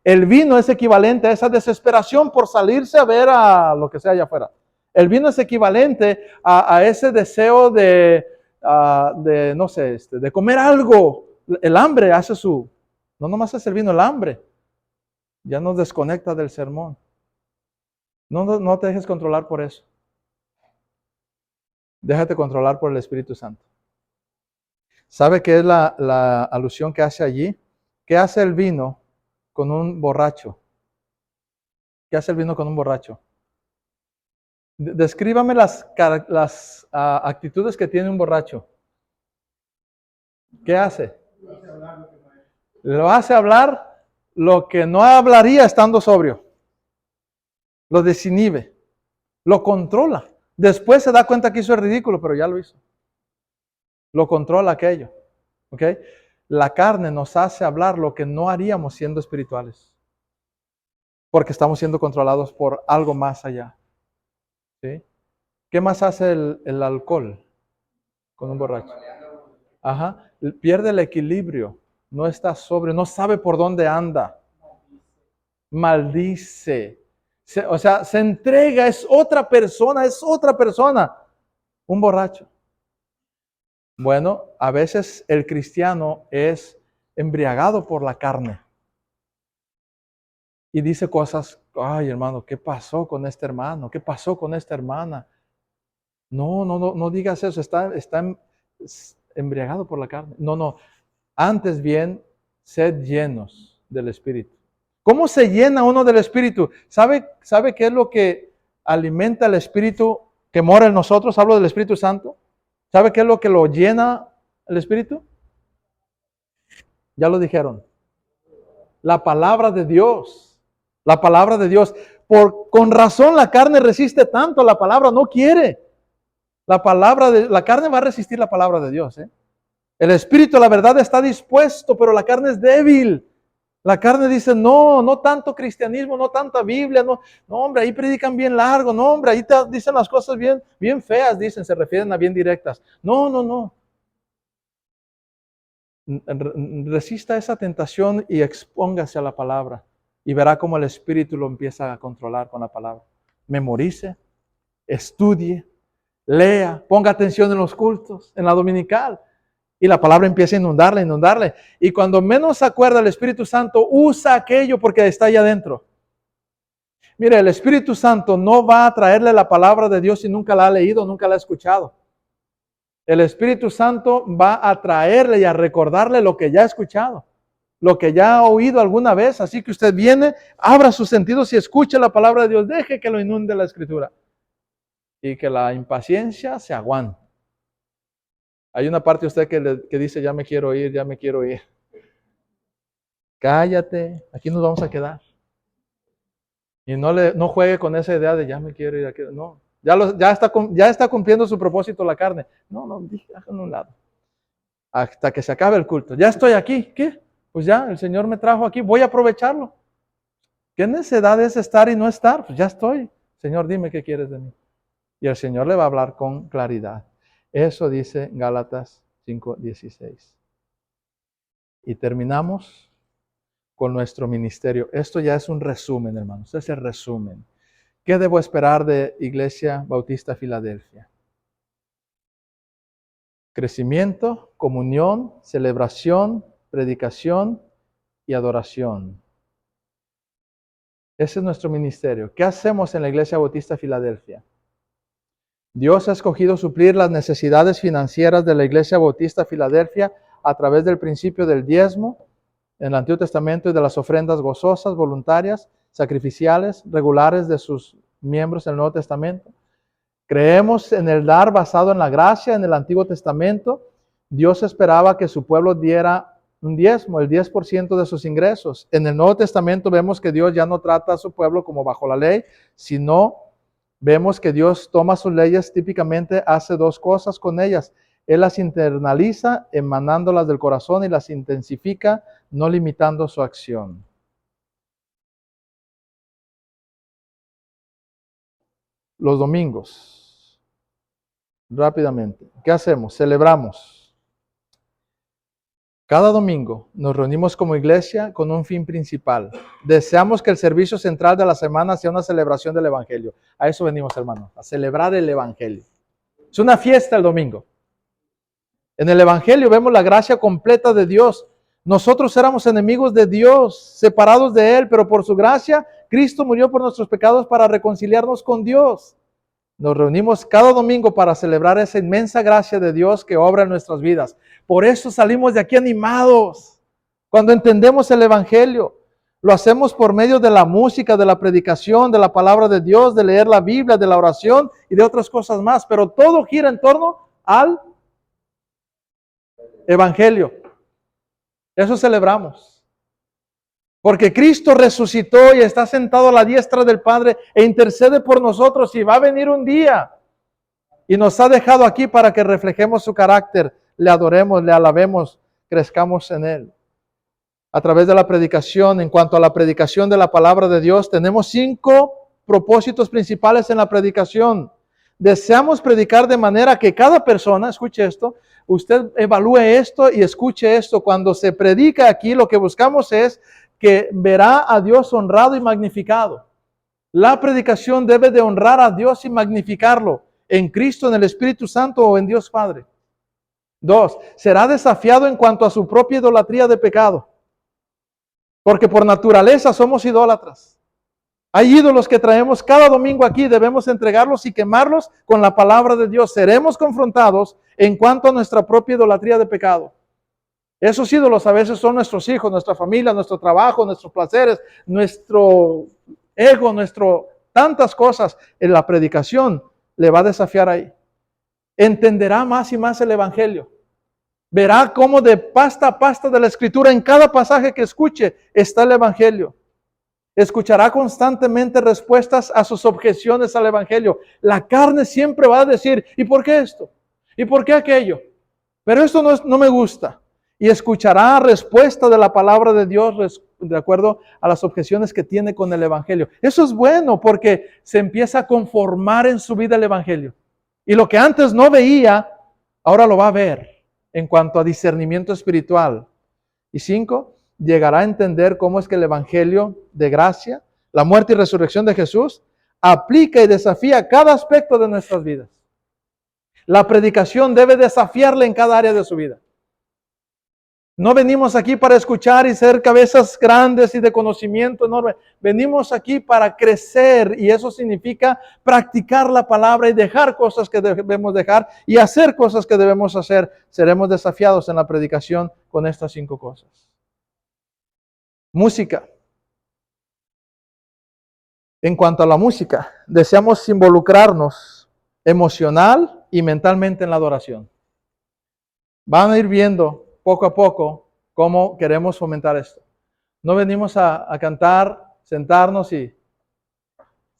El vino es equivalente a esa desesperación por salirse a ver a lo que sea allá afuera. El vino es equivalente a ese deseo de no sé, de comer algo. El hambre hace no nomás es el vino, el hambre. Ya nos desconecta del sermón. No te dejes controlar por eso. Déjate controlar por el Espíritu Santo. ¿Sabe qué es la alusión que hace allí? ¿Qué hace el vino con un borracho? ¿Qué hace el vino con un borracho? Descríbame las actitudes que tiene un borracho. ¿Qué hace? Lo hace hablar lo que no hablaría estando sobrio. Lo desinhibe. Lo controla. Después se da cuenta que hizo el ridículo, pero ya lo hizo. Lo controla aquello. ¿Ok? La carne nos hace hablar lo que no haríamos siendo espirituales. Porque estamos siendo controlados por algo más allá. ¿Sí? ¿Qué más hace el alcohol con un borracho? Ajá. Pierde el equilibrio. No está sobrio. No sabe por dónde anda. Maldice. O sea, se entrega. Es otra persona. Es otra persona. Un borracho. Bueno, a veces el cristiano es embriagado por la carne. Y dice cosas, ay hermano, ¿qué pasó con este hermano? ¿Qué pasó con esta hermana? No digas eso, está embriagado por la carne. No, antes bien, sed llenos del Espíritu. ¿Cómo se llena uno del Espíritu? ¿Sabe qué es lo que alimenta el Espíritu que mora en nosotros? Hablo del Espíritu Santo. ¿Sabe qué es lo que lo llena el Espíritu? Ya lo dijeron. La palabra de Dios. La palabra de Dios. Con razón la carne resiste tanto a la palabra, no quiere. La carne va a resistir la palabra de Dios. El Espíritu, la verdad, está dispuesto, pero la carne es débil. La carne dice, no tanto cristianismo, no tanta Biblia, no, hombre, ahí predican bien largo, no, hombre, ahí te dicen las cosas bien feas, se refieren a bien directas. No. Resista esa tentación y expóngase a la palabra y verá cómo el Espíritu lo empieza a controlar con la palabra. Memorice, estudie, lea, ponga atención en los cultos, en la dominical. Y la palabra empieza a inundarle, inundarle. Y cuando menos se acuerda, el Espíritu Santo usa aquello porque está allá adentro. Mire, el Espíritu Santo no va a traerle la palabra de Dios si nunca la ha leído, nunca la ha escuchado. El Espíritu Santo va a traerle y a recordarle lo que ya ha escuchado, lo que ya ha oído alguna vez. Así que usted viene, abra sus sentidos y escuche la palabra de Dios. Deje que lo inunde la Escritura. Y que la impaciencia se aguante. Hay una parte de usted que dice, ya me quiero ir, ya me quiero ir. Cállate, aquí nos vamos a quedar. Y no juegue con esa idea de ya me quiero ir. Aquí. No, ya está cumpliendo su propósito la carne. No, déjalo a un lado. Hasta que se acabe el culto. Ya estoy aquí. ¿Qué? Pues ya, el Señor me trajo aquí. Voy a aprovecharlo. ¿Qué necesidad es estar y no estar? Pues ya estoy. Señor, dime qué quieres de mí. Y el Señor le va a hablar con claridad. Eso dice Gálatas 5:16. Y terminamos con nuestro ministerio. Esto ya es un resumen, hermanos. Este es el resumen. ¿Qué debo esperar de Iglesia Bautista Filadelfia? Crecimiento, comunión, celebración, predicación y adoración. Ese es nuestro ministerio. ¿Qué hacemos en la Iglesia Bautista Filadelfia? Dios ha escogido suplir las necesidades financieras de la Iglesia Bautista Filadelfia a través del principio del diezmo en el Antiguo Testamento y de las ofrendas gozosas, voluntarias, sacrificiales, regulares de sus miembros en el Nuevo Testamento. Creemos en el dar basado en la gracia en el Antiguo Testamento. Dios esperaba que su pueblo diera un diezmo, el 10% de sus ingresos. En el Nuevo Testamento vemos que Dios ya no trata a su pueblo como bajo la ley, sino vemos que Dios toma sus leyes, típicamente hace dos cosas con ellas. Él las internaliza, emanándolas del corazón, y las intensifica, no limitando su acción. Los domingos, rápidamente, ¿qué hacemos? Celebramos. Cada domingo nos reunimos como iglesia con un fin principal. Deseamos que el servicio central de la semana sea una celebración del Evangelio. A eso venimos, hermanos, a celebrar el Evangelio. Es una fiesta el domingo. En el Evangelio vemos la gracia completa de Dios. Nosotros éramos enemigos de Dios, separados de Él, pero por su gracia, Cristo murió por nuestros pecados para reconciliarnos con Dios. Nos reunimos cada domingo para celebrar esa inmensa gracia de Dios que obra en nuestras vidas. Por eso salimos de aquí animados. Cuando entendemos el Evangelio, lo hacemos por medio de la música, de la predicación, de la palabra de Dios, de leer la Biblia, de la oración y de otras cosas más. Pero todo gira en torno al Evangelio. Eso celebramos. Porque Cristo resucitó y está sentado a la diestra del Padre e intercede por nosotros, y va a venir un día y nos ha dejado aquí para que reflejemos su carácter, le adoremos, le alabemos, crezcamos en Él. A través de la predicación, en cuanto a la predicación de la palabra de Dios, tenemos 5 propósitos principales en la predicación. Deseamos predicar de manera que cada persona, escuche esto, usted evalúe esto y escuche esto. Cuando se predica aquí, lo que buscamos es que verá a Dios honrado y magnificado. La predicación debe de honrar a Dios y magnificarlo en Cristo, en el Espíritu Santo o en Dios Padre. 2, será desafiado en cuanto a su propia idolatría de pecado. Porque por naturaleza somos idólatras. Hay ídolos que traemos cada domingo aquí, debemos entregarlos y quemarlos con la palabra de Dios. Seremos confrontados en cuanto a nuestra propia idolatría de pecado. Esos ídolos a veces son nuestros hijos, nuestra familia, nuestro trabajo, nuestros placeres, nuestro ego, tantas cosas. En la predicación le va a desafiar ahí. Entenderá más y más el Evangelio. Verá cómo de pasta a pasta de la Escritura, en cada pasaje que escuche, está el Evangelio. Escuchará constantemente respuestas a sus objeciones al Evangelio. La carne siempre va a decir, ¿y por qué esto? ¿Y por qué aquello? Pero esto no me gusta. Y escuchará respuesta de la palabra de Dios de acuerdo a las objeciones que tiene con el Evangelio. Eso es bueno porque se empieza a conformar en su vida el Evangelio. Y lo que antes no veía, ahora lo va a ver en cuanto a discernimiento espiritual. Y 5, llegará a entender cómo es que el Evangelio de gracia, la muerte y resurrección de Jesús, aplica y desafía cada aspecto de nuestras vidas. La predicación debe desafiarle en cada área de su vida. No venimos aquí para escuchar y ser cabezas grandes y de conocimiento enorme. Venimos aquí para crecer y eso significa practicar la palabra y dejar cosas que debemos dejar y hacer cosas que debemos hacer. Seremos desafiados en la predicación con estas 5 cosas. Música. En cuanto a la música, deseamos involucrarnos emocional y mentalmente en la adoración. Van a ir viendo poco a poco cómo queremos fomentar esto. No venimos a cantar, sentarnos y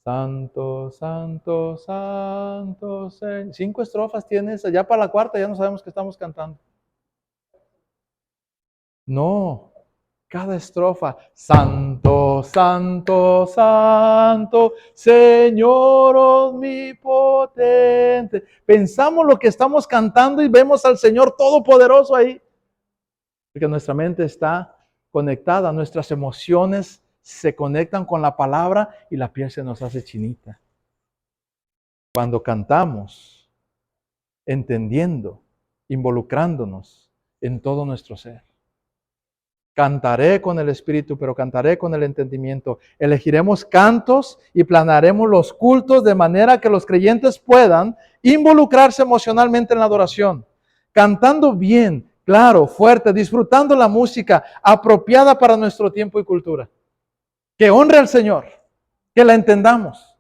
Santo, Santo, Santo, Señor. 5 estrofas tienes, ya para la cuarta ya no sabemos qué estamos cantando. No, cada estrofa, Santo, Santo, Santo, Señor omnipotente. Pensamos lo que estamos cantando y vemos al Señor Todopoderoso ahí. Porque nuestra mente está conectada, nuestras emociones se conectan con la palabra y la piel se nos hace chinita. Cuando cantamos, entendiendo, involucrándonos en todo nuestro ser. Cantaré con el Espíritu, pero cantaré con el entendimiento. Elegiremos cantos y planearemos los cultos de manera que los creyentes puedan involucrarse emocionalmente en la adoración. Cantando bien, claro, fuerte, disfrutando la música apropiada para nuestro tiempo y cultura. Que honre al Señor, que la entendamos.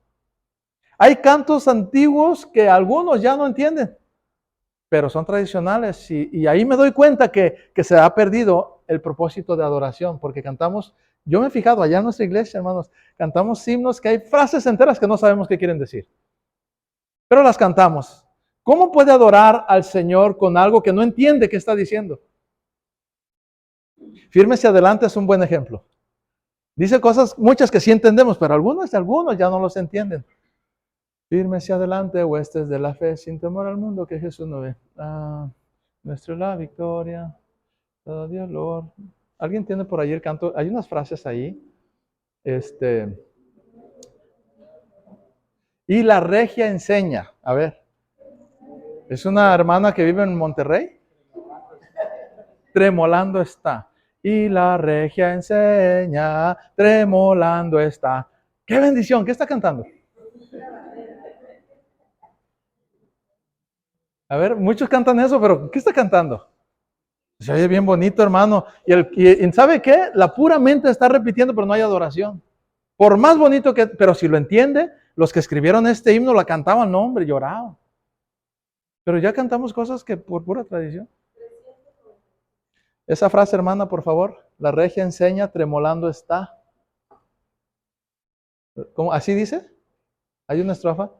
Hay cantos antiguos que algunos ya no entienden, pero son tradicionales y ahí me doy cuenta que se ha perdido el propósito de adoración, porque cantamos, yo me he fijado allá en nuestra iglesia, hermanos, cantamos himnos que hay frases enteras que no sabemos qué quieren decir, pero las cantamos. ¿Cómo puede adorar al Señor con algo que no entiende qué está diciendo? Fírmese adelante es un buen ejemplo. Dice cosas, muchas que sí entendemos, pero algunos ya no los entienden. Fírmese adelante, huestes de la fe, sin temor al mundo que Jesús no ve. Nuestra es la victoria, todo Dios Lord. ¿Alguien tiene por ahí el canto? Hay unas frases ahí. Y la regia enseña. A ver. Es una hermana que vive en Monterrey. Tremolando está. Y la regia enseña, tremolando está. ¡Qué bendición! ¿Qué está cantando? A ver, muchos cantan eso, pero ¿qué está cantando? Se oye bien bonito, hermano. Y ¿sabe qué? La pura mente está repitiendo, pero no hay adoración. Por más bonito que, pero si lo entiende, los que escribieron este himno la cantaban, no, hombre, lloraban. Pero ya cantamos cosas que por pura tradición. Esa frase, hermana, por favor. La regia enseña, tremolando está. ¿Cómo? ¿Así dice? ¿Hay una estrofa?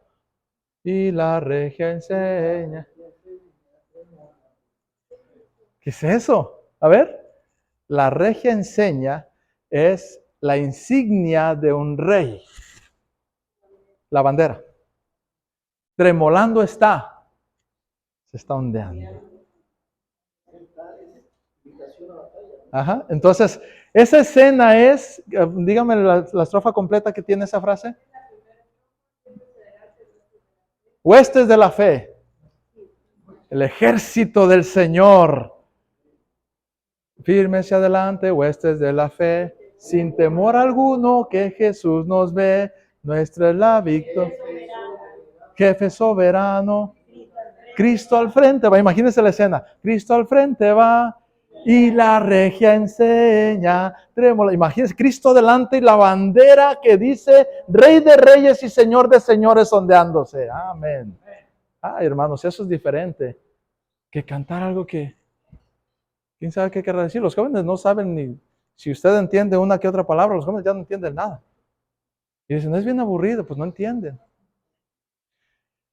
Y la regia enseña. ¿Qué es eso? A ver. La regia enseña es la insignia de un rey. La bandera. Tremolando está. Se está ondeando. Ajá. Entonces, esa escena es, dígame la estrofa completa que tiene esa frase. Huestes de la fe. El ejército del Señor. Fírmese adelante, huestes de la fe. Sin temor alguno que Jesús nos ve. Nuestra es la victoria. Jefe soberano. Cristo al frente va. Imagínense la escena. Cristo al frente va. Y la regia enseña, trémola. Imagínense, Cristo delante y la bandera que dice Rey de Reyes y Señor de Señores ondeándose. Amén. Ay, hermanos, eso es diferente que cantar algo que quién sabe qué querrá decir. Los jóvenes no saben ni si usted entiende una que otra palabra, los jóvenes ya no entienden nada. Y dicen, es bien aburrido, pues no entienden.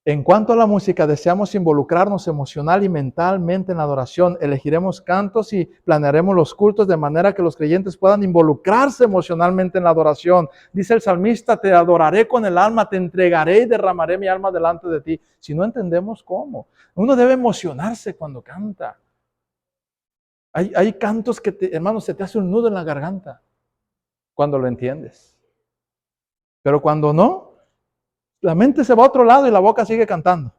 En cuanto a la música, deseamos involucrarnos emocional y mentalmente en la adoración. Elegiremos cantos y planearemos los cultos de manera que los creyentes puedan involucrarse emocionalmente en la adoración. Dice el salmista, te adoraré con el alma, te entregaré y derramaré mi alma delante de ti. Si no entendemos cómo. Uno debe emocionarse cuando canta. Hay cantos que, hermano, se te hace un nudo en la garganta cuando lo entiendes. Pero cuando no, la mente se va a otro lado y la boca sigue cantando.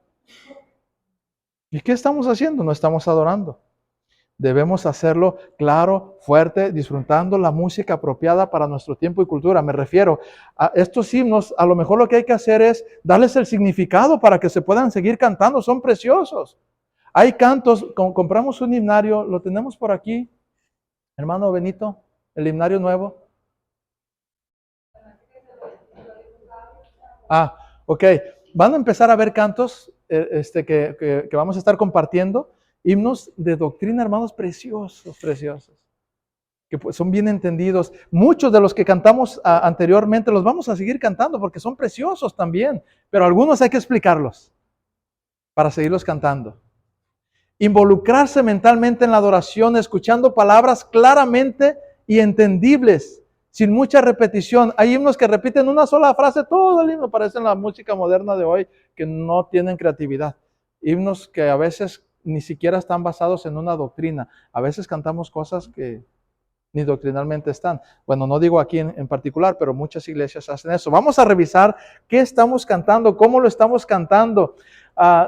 ¿Y qué estamos haciendo? No estamos adorando. Debemos hacerlo claro, fuerte, disfrutando la música apropiada para nuestro tiempo y cultura. Me refiero a estos himnos, a lo mejor lo que hay que hacer es darles el significado para que se puedan seguir cantando. Son preciosos. Hay cantos, compramos un himnario, lo tenemos por aquí, hermano Benito, el himnario nuevo. Ah, ok. Van a empezar a ver cantos que vamos a estar compartiendo. Himnos de doctrina, hermanos, preciosos, preciosos. Que pues son bien entendidos. Muchos de los que cantamos anteriormente los vamos a seguir cantando porque son preciosos también. Pero algunos hay que explicarlos para seguirlos cantando. Involucrarse mentalmente en la adoración, escuchando palabras claramente y entendibles, sin mucha repetición. Hay himnos que repiten una sola frase, todo el himno, parece la música moderna de hoy, que no tienen creatividad. Himnos que a veces ni siquiera están basados en una doctrina. A veces cantamos cosas que ni doctrinalmente están. Bueno, no digo aquí en particular, pero muchas iglesias hacen eso. Vamos a revisar qué estamos cantando, cómo lo estamos cantando,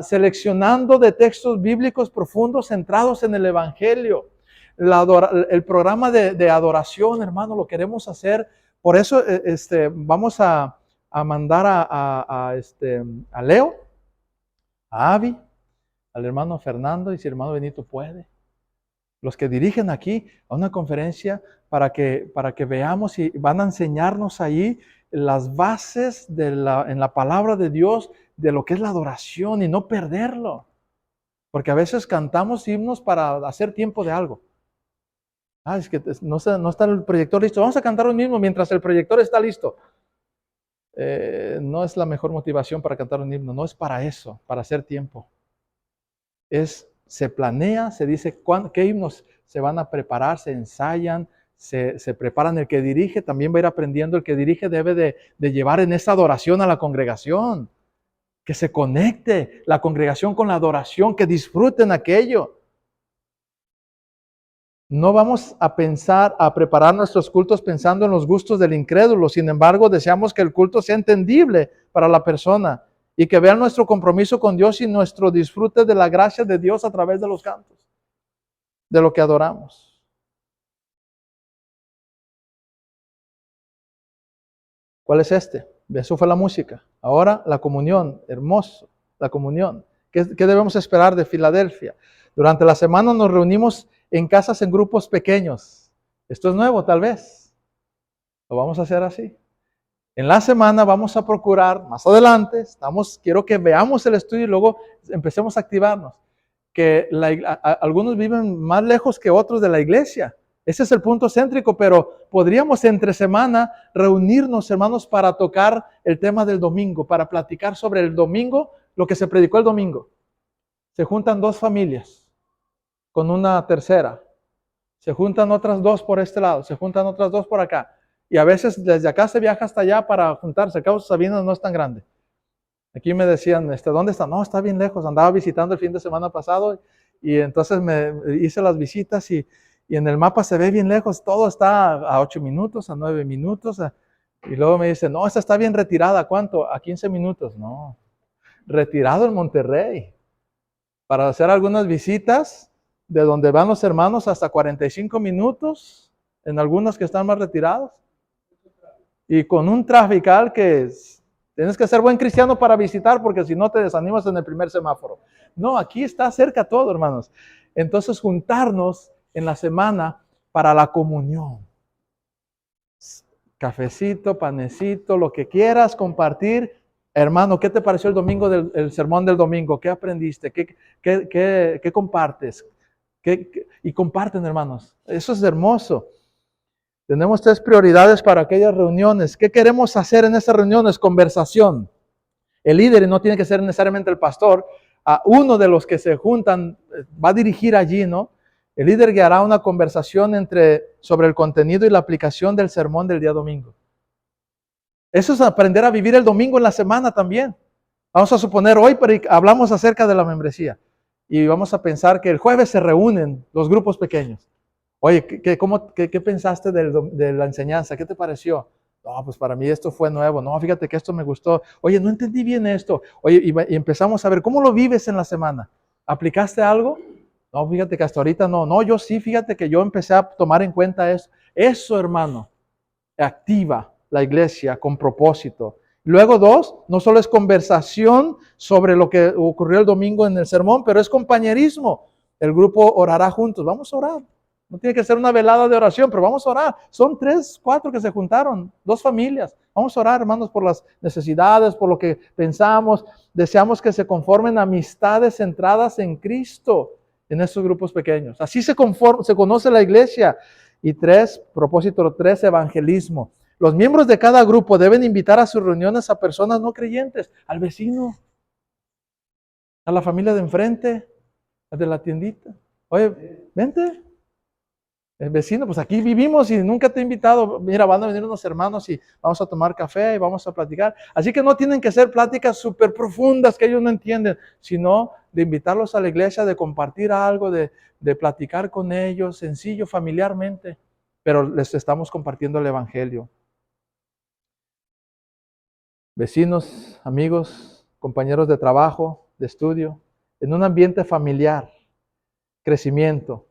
seleccionando de textos bíblicos profundos centrados en el Evangelio. El programa de adoración, hermano, lo queremos hacer. Por eso vamos a mandar a Leo, a Avi, al hermano Fernando, y si el hermano Benito puede, los que dirigen aquí a una conferencia para que veamos y van a enseñarnos ahí las bases en la palabra de Dios de lo que es la adoración y no perderlo. Porque a veces cantamos himnos para hacer tiempo de algo. Es que no está el proyector listo. Vamos a cantar un himno mientras el proyector está listo. No es la mejor motivación para cantar un himno. No es para eso, para hacer tiempo. Se planea, se dice qué himnos se van a preparar, se ensayan, se preparan. El que dirige también va a ir aprendiendo. El que dirige debe de llevar en esa adoración a la congregación. Que se conecte la congregación con la adoración, que disfruten aquello. No vamos a preparar nuestros cultos pensando en los gustos del incrédulo. Sin embargo, deseamos que el culto sea entendible para la persona y que vean nuestro compromiso con Dios y nuestro disfrute de la gracia de Dios a través de los cantos, de lo que adoramos. ¿Cuál es este? Eso fue la música. Ahora la comunión, hermoso, la comunión. ¿Qué debemos esperar de Filadelfia? Durante la semana nos reunimos en casas en grupos pequeños. Esto es nuevo, tal vez. Lo vamos a hacer así. En la semana vamos a procurar, más adelante, quiero que veamos el estudio y luego empecemos a activarnos. Que algunos viven más lejos que otros de la iglesia. Ese es el punto céntrico, pero podríamos entre semana reunirnos, hermanos, para tocar el tema del domingo, para platicar sobre el domingo, lo que se predicó el domingo. Se juntan dos familias con una tercera. Se juntan otras dos por este lado, se juntan otras dos por acá. Y a veces desde acá se viaja hasta allá para juntarse. Cabo Sabino no es tan grande. Aquí me decían, ¿dónde está? No, está bien lejos. Andaba visitando el fin de semana pasado y entonces me hice las visitas y en el mapa se ve bien lejos. Todo está a 8 minutos, a 9 minutos. Y luego me dicen, no, esta está bien retirada. ¿Cuánto? A 15 minutos. No, retirado en Monterrey. Para hacer algunas visitas de donde van los hermanos hasta 45 minutos, en algunos que están más retirados. Y con un trafical que tienes que ser buen cristiano para visitar, porque si no te desanimas en el primer semáforo. No, aquí está cerca todo, hermanos. Entonces, juntarnos en la semana para la comunión. Cafecito, panecito, lo que quieras compartir. Hermano, ¿qué te pareció el domingo, el sermón del domingo? ¿Qué aprendiste? ¿Qué compartes? Y comparten, hermanos. Eso es hermoso. Tenemos 3 prioridades para aquellas reuniones. ¿Qué queremos hacer en esas reuniones? Conversación. El líder, y no tiene que ser necesariamente el pastor, uno de los que se juntan va a dirigir allí, ¿no? El líder guiará una conversación sobre el contenido y la aplicación del sermón del día domingo. Eso es aprender a vivir el domingo en la semana también. Vamos a suponer hoy hablamos acerca de la membresía y vamos a pensar que el jueves se reúnen los grupos pequeños. Oye, ¿qué pensaste de la enseñanza? ¿Qué te pareció? No, pues para mí esto fue nuevo. No, fíjate que esto me gustó. Oye, no entendí bien esto. Oye, y empezamos a ver, ¿cómo lo vives en la semana? ¿Aplicaste algo? No, fíjate que hasta ahorita no. No, yo sí, fíjate que yo empecé a tomar en cuenta eso. Eso, hermano, activa la iglesia con propósito. Luego dos, no solo es conversación sobre lo que ocurrió el domingo en el sermón, pero es compañerismo. El grupo orará juntos. Vamos a orar. No tiene que ser una velada de oración, pero vamos a orar. Son 3, 4 que se juntaron, 2 familias. Vamos a orar, hermanos, por las necesidades, por lo que pensamos. Deseamos que se conformen amistades centradas en Cristo en estos grupos pequeños. Así se conoce la iglesia. Y 3, propósito 3, evangelismo. Los miembros de cada grupo deben invitar a sus reuniones a personas no creyentes, al vecino, a la familia de enfrente, al de la tiendita. Oye, vente. El vecino, pues aquí vivimos y nunca te he invitado. Mira, van a venir unos hermanos y vamos a tomar café y vamos a platicar. Así que no tienen que ser pláticas súper profundas que ellos no entienden, sino de invitarlos a la iglesia, de compartir algo, de platicar con ellos, sencillo, familiarmente. Pero les estamos compartiendo el evangelio. Vecinos, amigos, compañeros de trabajo, de estudio, en un ambiente familiar, crecimiento.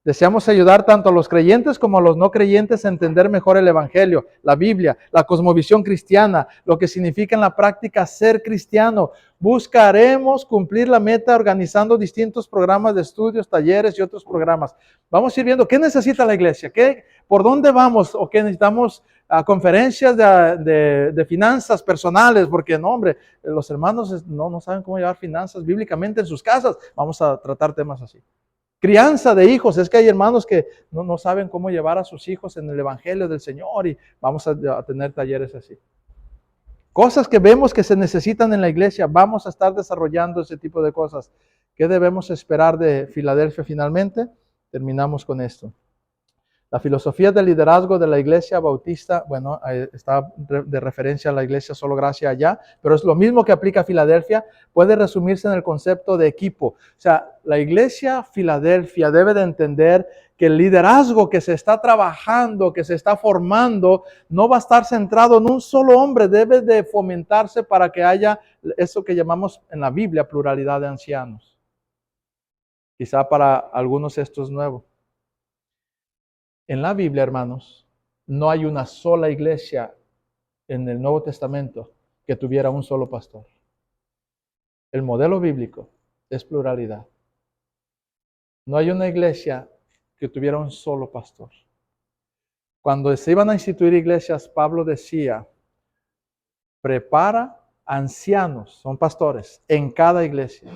Deseamos ayudar tanto a los creyentes como a los no creyentes a entender mejor el Evangelio, la Biblia, la cosmovisión cristiana, lo que significa en la práctica ser cristiano. Buscaremos cumplir la meta organizando distintos programas de estudios, talleres y otros programas. Vamos a ir viendo qué necesita la iglesia, por dónde vamos o qué necesitamos. A conferencias de finanzas personales, porque no, hombre, los hermanos no saben cómo llevar finanzas bíblicamente en sus casas. Vamos a tratar temas así. Crianza de hijos, es que hay hermanos que no saben cómo llevar a sus hijos en el Evangelio del Señor y vamos a tener talleres así. Cosas que vemos que se necesitan en la iglesia, vamos a estar desarrollando ese tipo de cosas. ¿Qué debemos esperar de Filadelfia finalmente? Terminamos con esto. La filosofía del liderazgo de la iglesia bautista, bueno, está de referencia a la iglesia Solo Gracia allá, pero es lo mismo que aplica a Filadelfia, puede resumirse en el concepto de equipo. O sea, la iglesia Filadelfia debe de entender que el liderazgo que se está trabajando, que se está formando, no va a estar centrado en un solo hombre, debe de fomentarse para que haya eso que llamamos en la Biblia pluralidad de ancianos. Quizá para algunos esto es nuevo. En la Biblia, hermanos, no hay una sola iglesia en el Nuevo Testamento que tuviera un solo pastor. El modelo bíblico es pluralidad. No hay una iglesia que tuviera un solo pastor. Cuando se iban a instituir iglesias, Pablo decía, prepara ancianos, son pastores, en cada iglesia.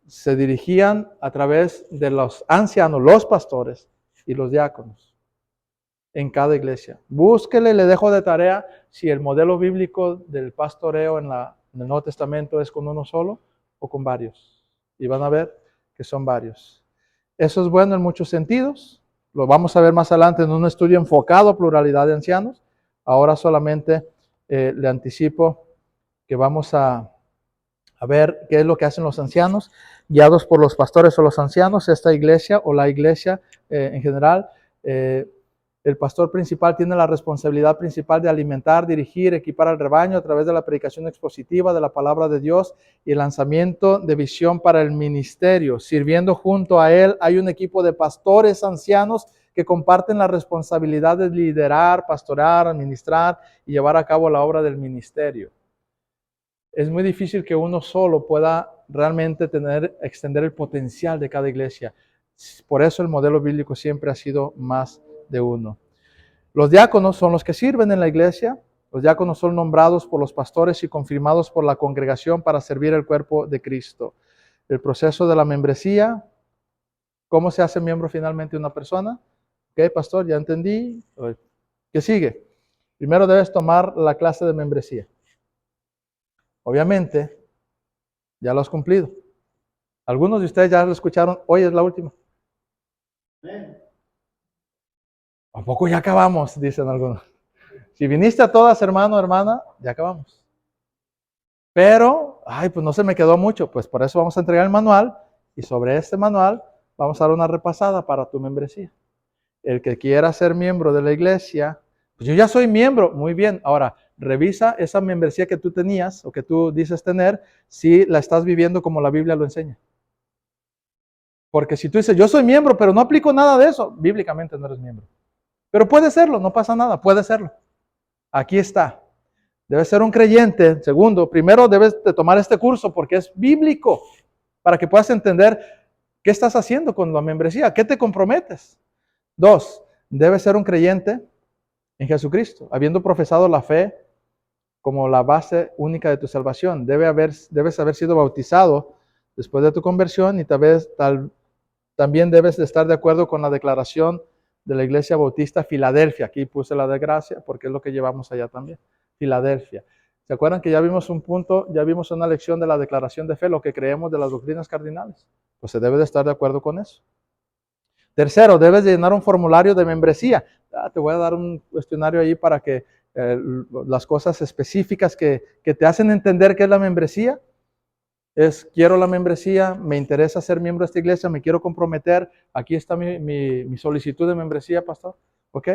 Se dirigían a través de los ancianos, los pastores y los diáconos en cada iglesia. Búsquele, le dejo de tarea si el modelo bíblico del pastoreo en el Nuevo Testamento es con uno solo o con varios. Y van a ver que son varios. Eso es bueno en muchos sentidos. Lo vamos a ver más adelante en un estudio enfocado a pluralidad de ancianos. Ahora solamente le anticipo que vamos a ver qué es lo que hacen los ancianos, guiados por los pastores o los ancianos, esta iglesia o la iglesia en general. El pastor principal tiene la responsabilidad principal de alimentar, dirigir, equipar al rebaño a través de la predicación expositiva de la palabra de Dios y el lanzamiento de visión para el ministerio. Sirviendo junto a él hay un equipo de pastores ancianos que comparten la responsabilidad de liderar, pastorear, administrar y llevar a cabo la obra del ministerio. Es muy difícil que uno solo pueda realmente extender el potencial de cada iglesia. Por eso el modelo bíblico siempre ha sido más de uno. Los diáconos son los que sirven en la iglesia. Los diáconos son nombrados por los pastores y confirmados por la congregación para servir el cuerpo de Cristo. El proceso de la membresía, ¿cómo se hace miembro finalmente una persona? Ok, pastor, ya entendí. ¿Qué sigue? Primero debes tomar la clase de membresía. Obviamente, ya lo has cumplido. Algunos de ustedes ya lo escucharon, hoy es la última. ¿A poco ya acabamos? Dicen algunos. Si viniste a todas, hermano, hermana, ya acabamos. Pero, pues no se me quedó mucho, pues por eso vamos a entregar el manual y sobre este manual vamos a dar una repasada para tu membresía. El que quiera ser miembro de la iglesia, pues yo ya soy miembro, muy bien. Ahora, revisa esa membresía que tú tenías o que tú dices tener, si la estás viviendo como la Biblia lo enseña. Porque si tú dices, yo soy miembro, pero no aplico nada de eso, bíblicamente no eres miembro. Pero puede serlo, no pasa nada, puede serlo. Aquí está. Debes ser un creyente. Segundo, primero debes de tomar este curso porque es bíblico, para que puedas entender qué estás haciendo con la membresía, qué te comprometes. 2, debes ser un creyente en Jesucristo, habiendo profesado la fe como la base única de tu salvación. Debes haber sido bautizado después de tu conversión y también debes de estar de acuerdo con la declaración de la Iglesia Bautista Filadelfia. Aquí puse la de gracia porque es lo que llevamos allá también. Filadelfia. ¿Se acuerdan que ya vimos un punto, ya vimos una lección de la declaración de fe, lo que creemos de las doctrinas cardinales? Pues se debe de estar de acuerdo con eso. Tercero, debes de llenar un formulario de membresía. Te voy a dar un cuestionario ahí para que las cosas específicas que te hacen entender qué es la membresía. Quiero la membresía, me interesa ser miembro de esta iglesia, me quiero comprometer. Aquí está mi solicitud de membresía, pastor. ¿Ok?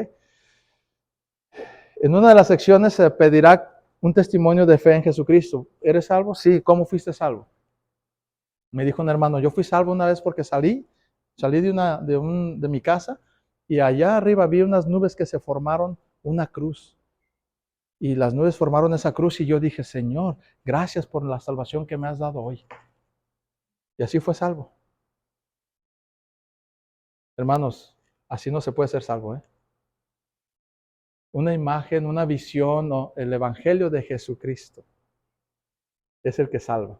En una de las secciones se pedirá un testimonio de fe en Jesucristo. ¿Eres salvo? Sí. ¿Cómo fuiste salvo? Me dijo un hermano, yo fui salvo una vez porque salí de mi casa y allá arriba vi unas nubes que se formaron una cruz. Y las nubes formaron esa cruz y yo dije, Señor, gracias por la salvación que me has dado hoy. Y así fue salvo. Hermanos, así no se puede ser salvo, ¿eh? Una imagen, una visión o el evangelio de Jesucristo es el que salva.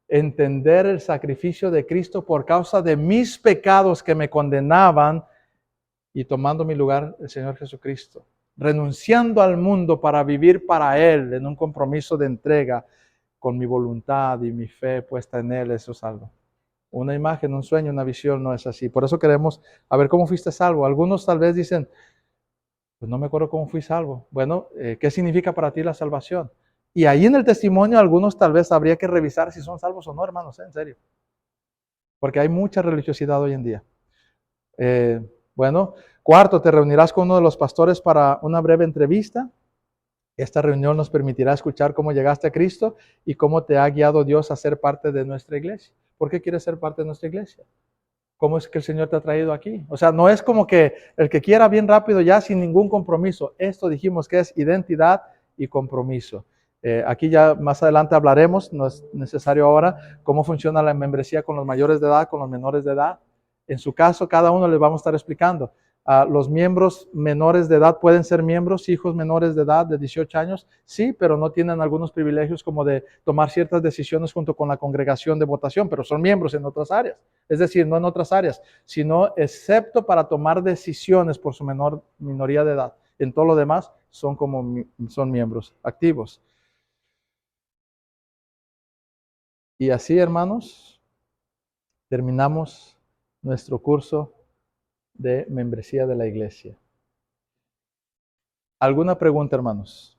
Entender el sacrificio de Cristo por causa de mis pecados que me condenaban y tomando mi lugar el Señor Jesucristo, renunciando al mundo para vivir para Él en un compromiso de entrega con mi voluntad y mi fe puesta en Él, eso salva. Una imagen, un sueño, una visión no es así. Por eso queremos a ver cómo fuiste salvo. Algunos tal vez dicen, pues no me acuerdo cómo fui salvo. Bueno, ¿qué significa para ti la salvación? Y ahí en el testimonio algunos tal vez habría que revisar si son salvos o no, hermanos, en serio. Porque hay mucha religiosidad hoy en día. Bueno, cuarto, te reunirás con uno de los pastores para una breve entrevista. Esta reunión nos permitirá escuchar cómo llegaste a Cristo y cómo te ha guiado Dios a ser parte de nuestra iglesia. ¿Por qué quieres ser parte de nuestra iglesia? ¿Cómo es que el Señor te ha traído aquí? O sea, no es como que el que quiera bien rápido ya sin ningún compromiso. Esto dijimos que es identidad y compromiso. Aquí ya más adelante hablaremos, no es necesario ahora, cómo funciona la membresía con los mayores de edad, con los menores de edad. En su caso, cada uno les vamos a estar explicando. Los miembros menores de edad pueden ser miembros, hijos menores de edad de 18 años, sí, pero no tienen algunos privilegios como de tomar ciertas decisiones junto con la congregación de votación, pero son miembros en otras áreas. Es decir, no en otras áreas, sino excepto para tomar decisiones por su minoría de edad. En todo lo demás son miembros activos. Y así, hermanos, terminamos nuestro curso de membresía de la iglesia. ¿Alguna pregunta, hermanos?